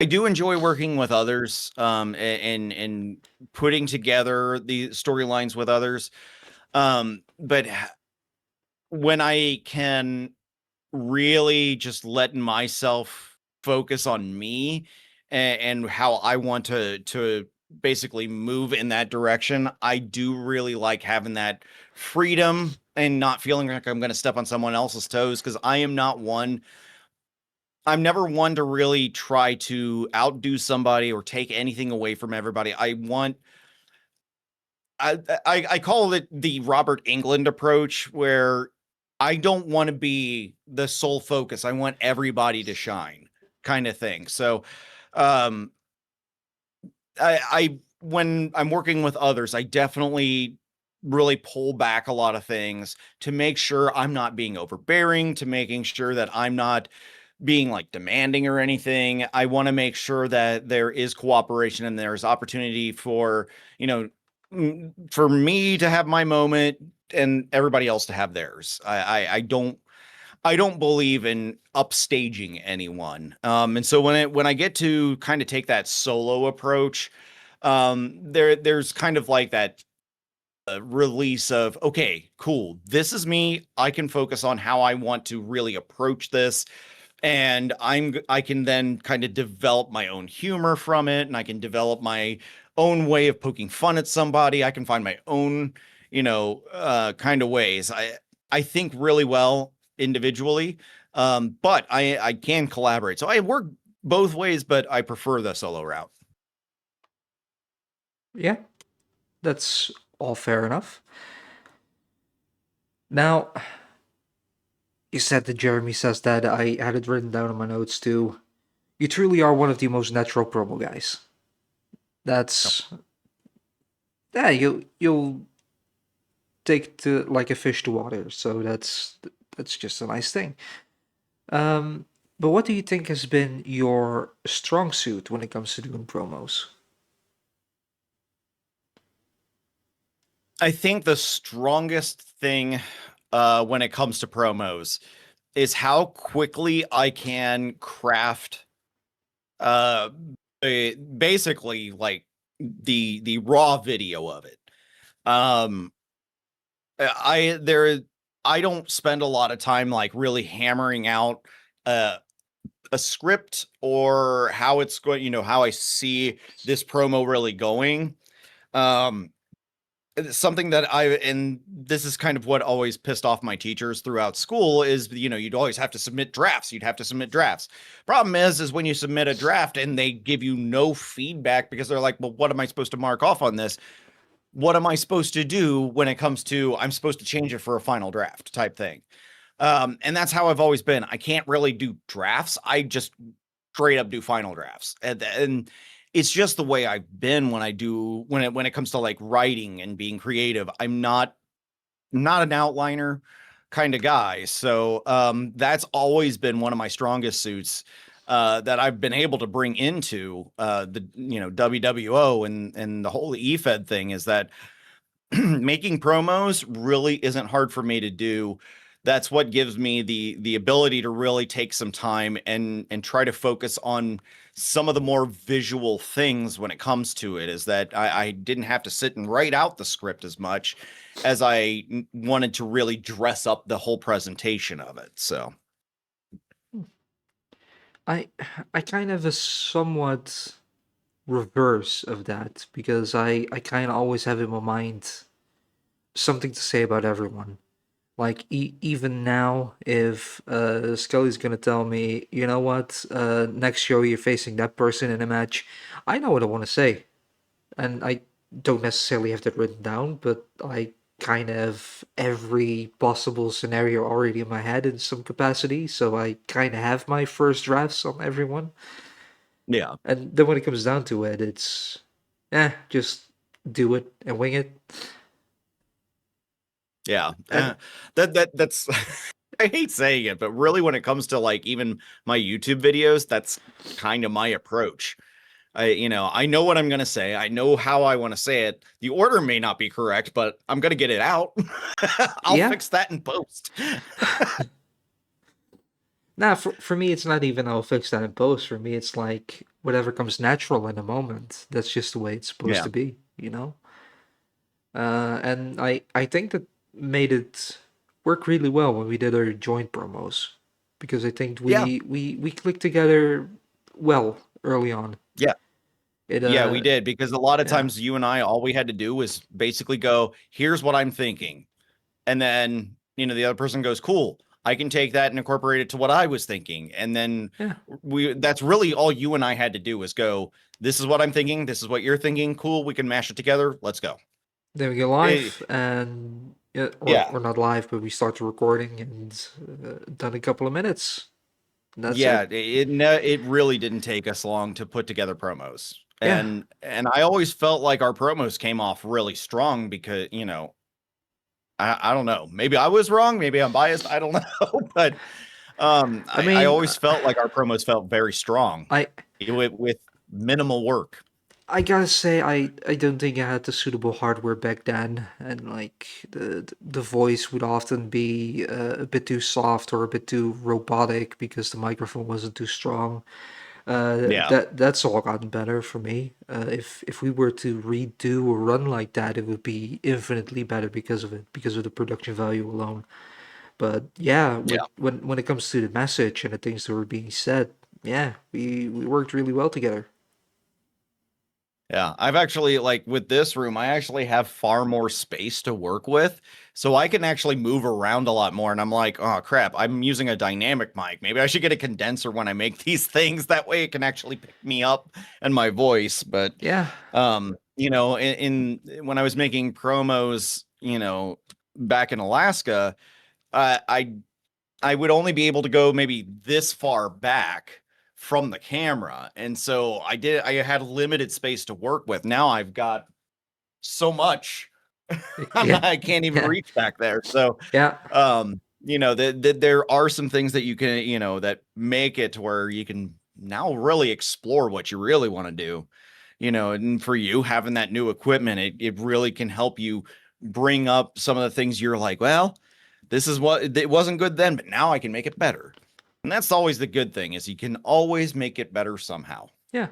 I do enjoy working with others, and putting together the storylines with others. But when I can really just let myself focus on me and how I want to basically move in that direction, I do really like having that freedom and not feeling like I'm going to step on someone else's toes, because I'm never one to really try to outdo somebody or take anything away from everybody. I call it the Robert England approach, where I don't want to be the sole focus. I want everybody to shine, kind of thing. So, um, I when I'm working with others, I definitely really pull back a lot of things to make sure I'm not being overbearing, to making sure that I'm not being like demanding or anything. I want to make sure that there is cooperation and there's opportunity for, for me to have my moment and everybody else to have theirs. I don't believe in upstaging anyone. And so when I get to kind of take that solo approach, there's kind of like that release of, okay, cool, this is me. I can focus on how I want to really approach this, and I can then kind of develop my own humor from it, and I can develop my own way of poking fun at somebody. I can find my own, kind of ways. I think really well individually, But I can collaborate. So I work both ways, but I prefer the solo route. Yeah, that's all fair enough. Now, you said that Jeremy says that. I had it written down in my notes too. You truly are one of the most natural promo guys. Yep. That's yeah. You'll take to like a fish to water. So that's just a nice thing. Um, but what do you think has been your strong suit when it comes to doing promos? I think the strongest thing when it comes to promos is how quickly I can craft uh basically like the raw video of it. Um I there I don't spend a lot of time like really hammering out uh a script or how it's going, how I see this promo really going. Um it's something that and this is kind of what always pissed off my teachers throughout school is, you'd always have to submit drafts. You'd have to submit drafts. Problem is when you submit a draft and they give you no feedback because they're like, well, what am I supposed to mark off on this? What am I supposed to do when it comes to I'm supposed to change it for a final draft type thing? And that's how I've always been. I can't really do drafts. I just straight up do final drafts. And it's just the way I've been when I do when it comes to like writing and being creative. I'm not an outliner kind of guy. So that's always been one of my strongest suits that I've been able to bring into the WWO and the whole EFED thing is that making promos really isn't hard for me to do. That's what gives me the ability to really take some time and try to focus on some of the more visual things when it comes to it. Is that I didn't have to sit and write out the script as much as I wanted to really dress up the whole presentation of it. So I I kind of a somewhat reverse of that because I kind of always have in my mind something to say about everyone. Like even now, if Scully's gonna tell me, you know what, next show you're facing that person in a match, I know what I want to say, and I don't necessarily have that written down, but I kind of have every possible scenario already in my head in some capacity, so I kind of have my first drafts on everyone. yeah, And then when it comes down to it, it's, just do it and wing it. yeah, And that's. I hate saying it, but really, when it comes to like even my YouTube videos, that's kind of my approach. I know what I'm going to say. I know how I want to say it. The order may not be correct, but I'm going to get it out. I'll yeah, fix that in post. nah, for me, it's not even I'll fix that in post. For me, it's like whatever comes natural in the moment. That's just the way it's supposed Yeah. to be, you know? And I think that made it work really well when we did our joint promos because I think Yeah. we clicked together well early on. Yeah. It Yeah, we did because a lot of yeah, times you and I, all we had to do was basically go, here's what I'm thinking. And then, the other person goes, cool. I can take that and incorporate it to what I was thinking. And then yeah. that's really all you and I had to do was go, this is what I'm thinking. This is what you're thinking. Cool. We can mash it together. Let's go. Then we go Eh, live and yeah, yeah. or not live, but we start the recording and done a couple of minutes. And that's Yeah, it. it really didn't take us long to put together promos. Yeah. And I always felt like our promos came off really strong because, I don't know. Maybe I was wrong, maybe I'm biased, I don't know, but I I mean, always felt like our promos felt very strong I with minimal work. I gotta say, I don't think I had the suitable hardware back then, and like the voice would often be a bit too soft or a bit too robotic because the microphone wasn't too strong. Yeah. That's all gotten better for me. If we were to redo a run like that, it would be infinitely better because of it, because of the production value alone. But yeah, Yeah. when it comes to the message and the things that were being said, yeah, we worked really well together. Yeah, I've actually like with this room, I actually have far more space to work with, so I can actually move around a lot more. And I'm like, oh crap, I'm using a dynamic mic. Maybe I should get a condenser when I make these things. That way, it can actually pick me up and my voice. But Yeah, in when I was making promos, back in Alaska, uh, I I would only be able to go maybe this far back from the camera. And so I had limited space to work with. Now I've got so much yeah, I can't even yeah, reach back there. So yeah, there are some things that you can, that make it to where you can now really explore what you really want to do. And for you having that new equipment, it really can help you bring up some of the things you're like, well, this is what it wasn't good then, but now I can make it better. And that's always the good thing is you can always make it better somehow. yeah.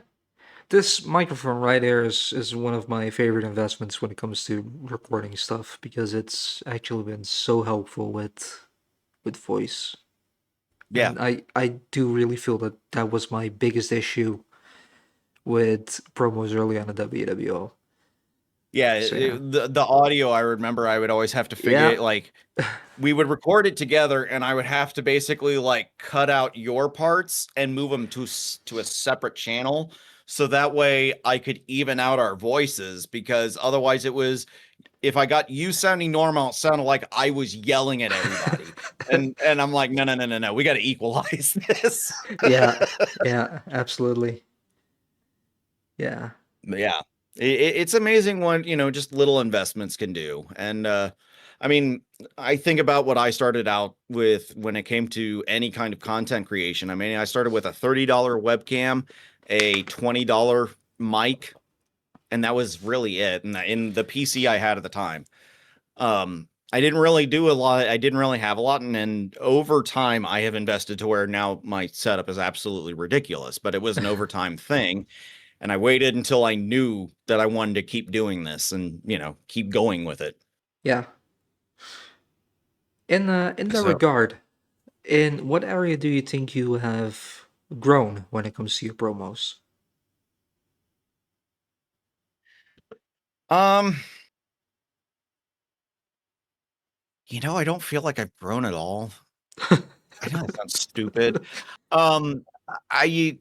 This microphone right here is one of my favorite investments when it comes to recording stuff because it's actually been so helpful with voice. Yeah. And I do really feel that that was my biggest issue with promos early on in WWO. Yeah, So yeah. the audio I remember I would always have to figure Yeah. it like we would record it together and I would have to basically like cut out your parts and move them to a separate channel so that way I could even out our voices because otherwise it was if I got you sounding normal it sounded like I was yelling at everybody. And I'm like no, we got to equalize this. Yeah. Yeah, absolutely. Yeah. Yeah. It's amazing what, just little investments can do. And I mean, I think about what I started out with when it came to any kind of content creation. I mean, I started with a $30 webcam, a $20 mic, and that was really it. And in the PC I had at the time. I didn't really do a lot. I didn't really have a lot. And over time, I have invested to where now my setup is absolutely ridiculous, but it was an overtime thing and I waited until I knew that I wanted to keep doing this and, keep going with it. Yeah. In that So, regard, in what area do you think you have grown when it comes to your promos? um, I don't feel like I've grown at all. I know that sounds stupid. Um, I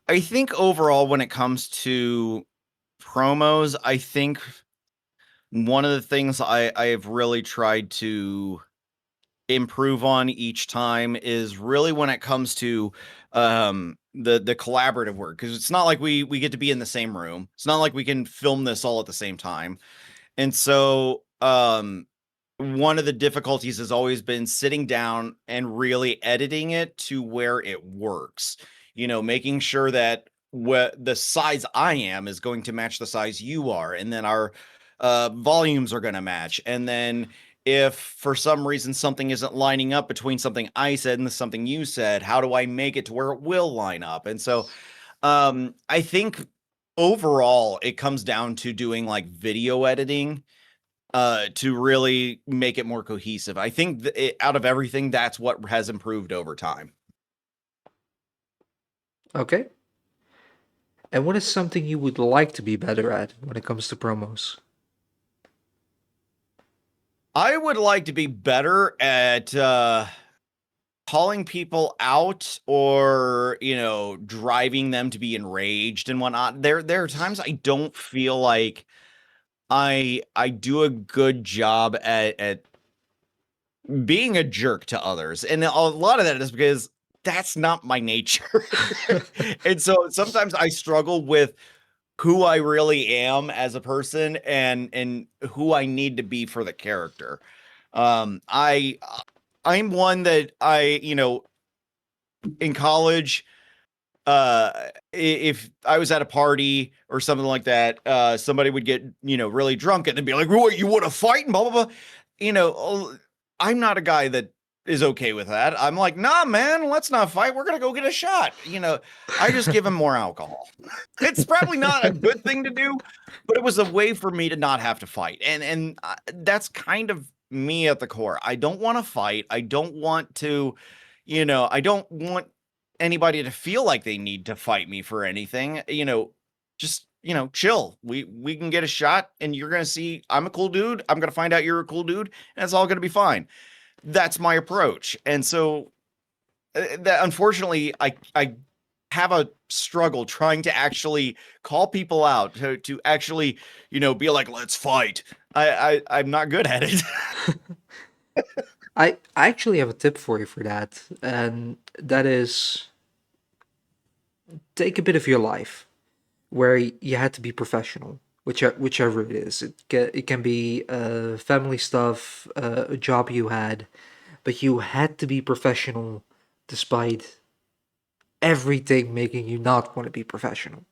I think overall when it comes to promos, I think one of the things I have really tried to improve on each time is really when it comes to the collaborative work because it's not like we get to be in the same room. It's not like we can film this all at the same time. And so one of the difficulties has always been sitting down and really editing it to where it works. Making sure that what the size I am is going to match the size you are, and then our volumes are going to match. And then if for some reason something isn't lining up between something I said and something you said, how do I make it to where it will line up? And so I think overall it comes down to doing like video editing to really make it more cohesive. I think out of everything, that's what has improved over time. Okay. And what is something you would like to be better at when it comes to promos? I would like to be better at calling people out or driving them to be enraged and whatnot. There are times I don't feel like I do a good job at being a jerk to others. And a lot of that is because that's not my nature. And so sometimes I struggle with who I really am as a person and who I need to be for the character. I'm one that in college if I was at a party or something like that, somebody would get, really drunk and be like, "What, you want to fight?" and blah blah blah. You know, oh, I'm not a guy that is okay with that. I'm like, "Nah, man, let's not fight. We're gonna go get a shot." I just give him more alcohol. It's probably not a good thing to do, but it was a way for me to not have to fight. And that's kind of me at the core. I don't want to fight. I don't want to, I don't want anybody to feel like they need to fight me for anything. just, chill. We can get a shot, and you're gonna see I'm a cool dude. I'm gonna find out you're a cool dude, and it's all gonna be fine. That's my approach. And so that unfortunately I have a struggle trying to actually call people out to actually, be like, let's fight. I'm not good at it. I actually have a tip for you for that, and that is take a bit of your life where you had to be professional, whichever it is. It can be family stuff, a job you had, but you had to be professional despite everything making you not want to be professional.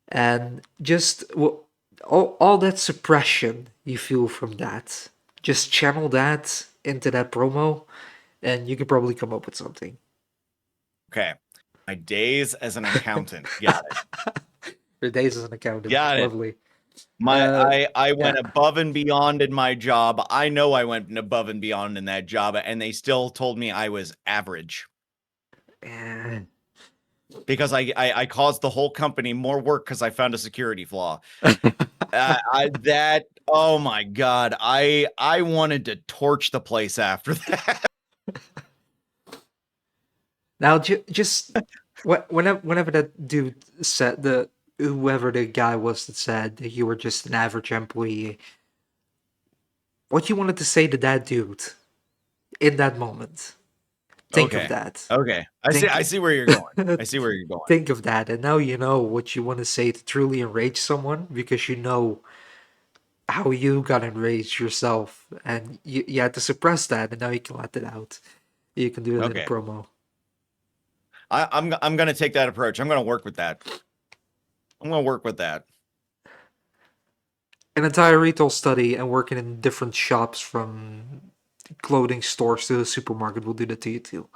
And just all that suppression you feel from that, just channel that into that promo, and you could probably come up with something. Okay. My days as an accountant. Got it. Your days as an accountant, Got it. lovely. My Uh, I yeah. went above and beyond in my job. I know I went above and beyond in that job, and they still told me I was average Eh. because I caused the whole company more work because I found a security flaw. Oh my god, I wanted to torch the place after that. Now, just whenever that dude said the whoever the guy was that said that you were just an average employee, what you wanted to say to that dude in that moment? Think of Okay. that. Okay. I Think see where you're going. I see where you're going. think of that, and now you know what you want to say to truly enrage someone because you know how you got enraged yourself, and you had to suppress that, and now you can let it out. You can do that in a Okay. promo. I'm gonna take that approach. I'm gonna work with that. I'm gonna work with that. An entire retail study and working in different shops from clothing stores to the supermarket will do that to you too.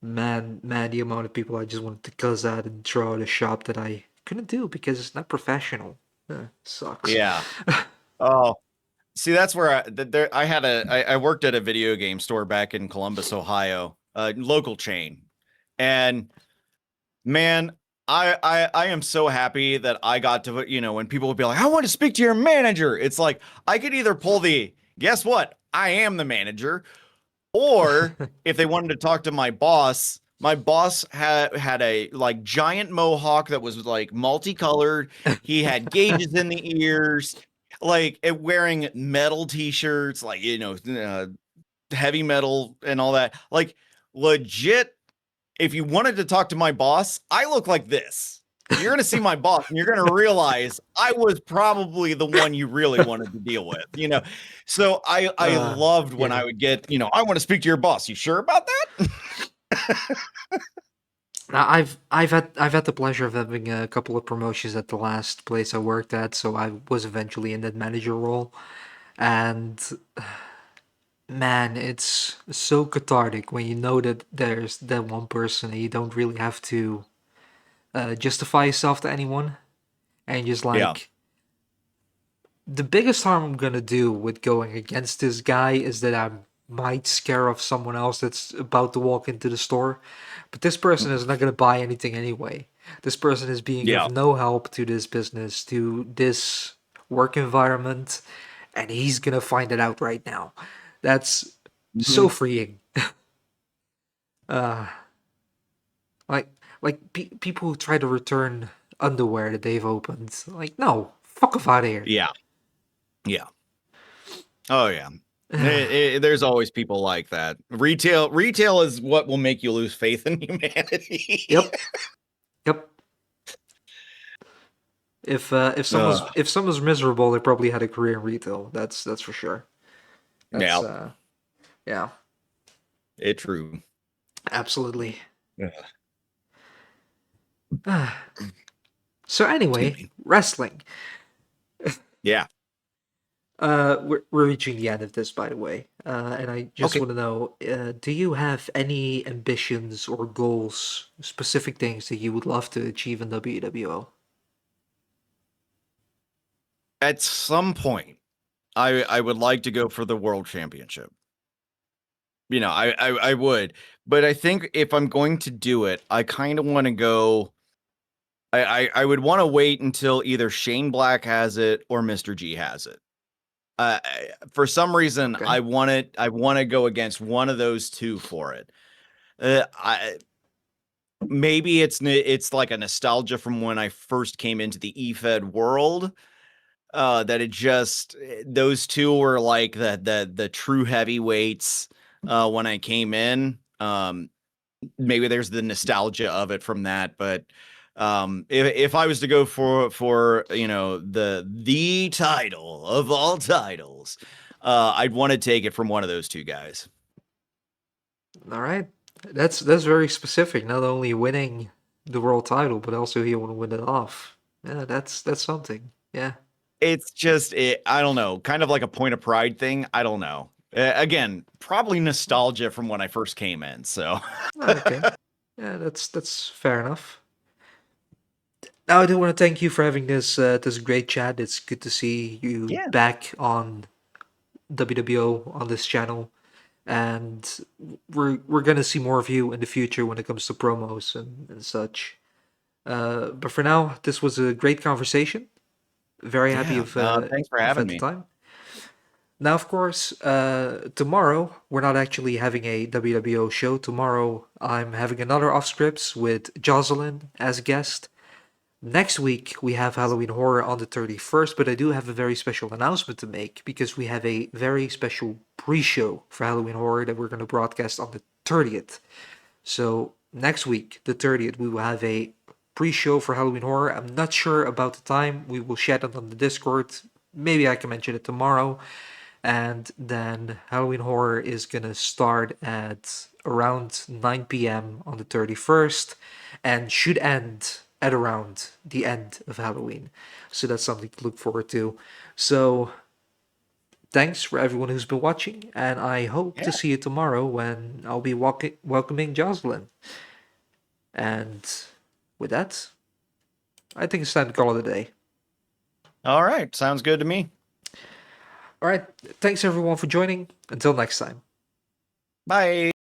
Man, the amount of people I just wanted to cuss at and throw out a shop that I couldn't do because it's not professional. Sucks. Yeah. Oh, see, that's where I worked at a video game store back in Columbus, Ohio, a local chain, and man, I am so happy that I got to, when people would be like, I want to speak to your manager. It's like I could either pull the guess what, I am the manager, or if they wanted to talk to my boss had a like giant mohawk that was like multicolored. He had gauges in the ears, like wearing metal t-shirts, like heavy metal and all that. Like legit, if you wanted to talk to my boss, I look like this. You're going to see my boss and you're going to realize I was probably the one you really wanted to deal with. So I loved when I yeah. would get, I want to speak to your boss. You sure about that? Now, I've had the pleasure of having a couple of promotions at the last place I worked at, so I was eventually in that manager role, and man, it's so cathartic when you know that there's that one person and you don't really have to justify yourself to anyone, and just Yeah. like the biggest harm I'm gonna do with going against this guy is that I might scare off someone else that's about to walk into the store. But this person is not gonna buy anything anyway. This person is being of Yeah. no help to this business, to this work environment, and he's gonna find it out right now. That's so Mhm. freeing. Uh, like people who try to return underwear that they've opened. Like, no, fuck off out of here. Yeah. Yeah. Oh yeah. There's always people like that. Retail is what will make you lose faith in humanity. Yep, yep. Ugh. If someone's miserable, they probably had a career in retail. That's for sure. That's Yeah, yeah, it's true. absolutely. Ugh. So Excuse anyway, me. wrestling. Yeah. We're reaching the end of this, by the way. And I just Okay. want to know, do you have any ambitions or goals, specific things that you would love to achieve in WWO? At some point, I would like to go for the world championship. I would, but I think if I'm going to do it, I kind of want to go. I would want to wait until either Shane Black has it or Mr. G has it. For some reason, Okay. I want to go against one of those two for it. I maybe it's like a nostalgia from when I first came into the eFed world. That it just those two were like the true heavyweights when I came in. Maybe there's the nostalgia of it from that, but if I was to go for the title of all titles, I'd want to take it from one of those two guys. All right. That's very specific. Not only winning the world title, but also you want to win it off. Yeah, that's something. Yeah. It's just I don't know, kind of like a point of pride thing. I don't know. Again, probably nostalgia from when I first came in. So Okay. Yeah, that's fair enough. Now I do want to thank you for having this great chat. It's good to see you yeah, back on WWO on this channel, and we're gonna see more of you in the future when it comes to promos and such. But for now, this was a great conversation. Very happy yeah. Thanks for you've having had the me. time. Now, of course, tomorrow we're not actually having a WWO show. Tomorrow I'm having another off scripts with Jocelyn as a guest. Next week we have Halloween Horror on the 31st, but I do have a very special announcement to make because we have a very special pre-show for Halloween Horror that we're going to broadcast on the 30th. So next week, the 30th, we will have a pre-show for Halloween Horror. I'm not sure about the time. We will chat it on the Discord. Maybe I can mention it tomorrow. And then Halloween Horror is gonna start at around 9 p.m. on the 31st and should end at around the end of Halloween. So that's something to look forward to. So thanks for everyone who's been watching, and I hope to Yeah. see you tomorrow when I'll be welcoming Jocelyn. And with that, I think it's time to call it a day. All right. Sounds good to me. All right, thanks everyone for joining. Until next time. Bye.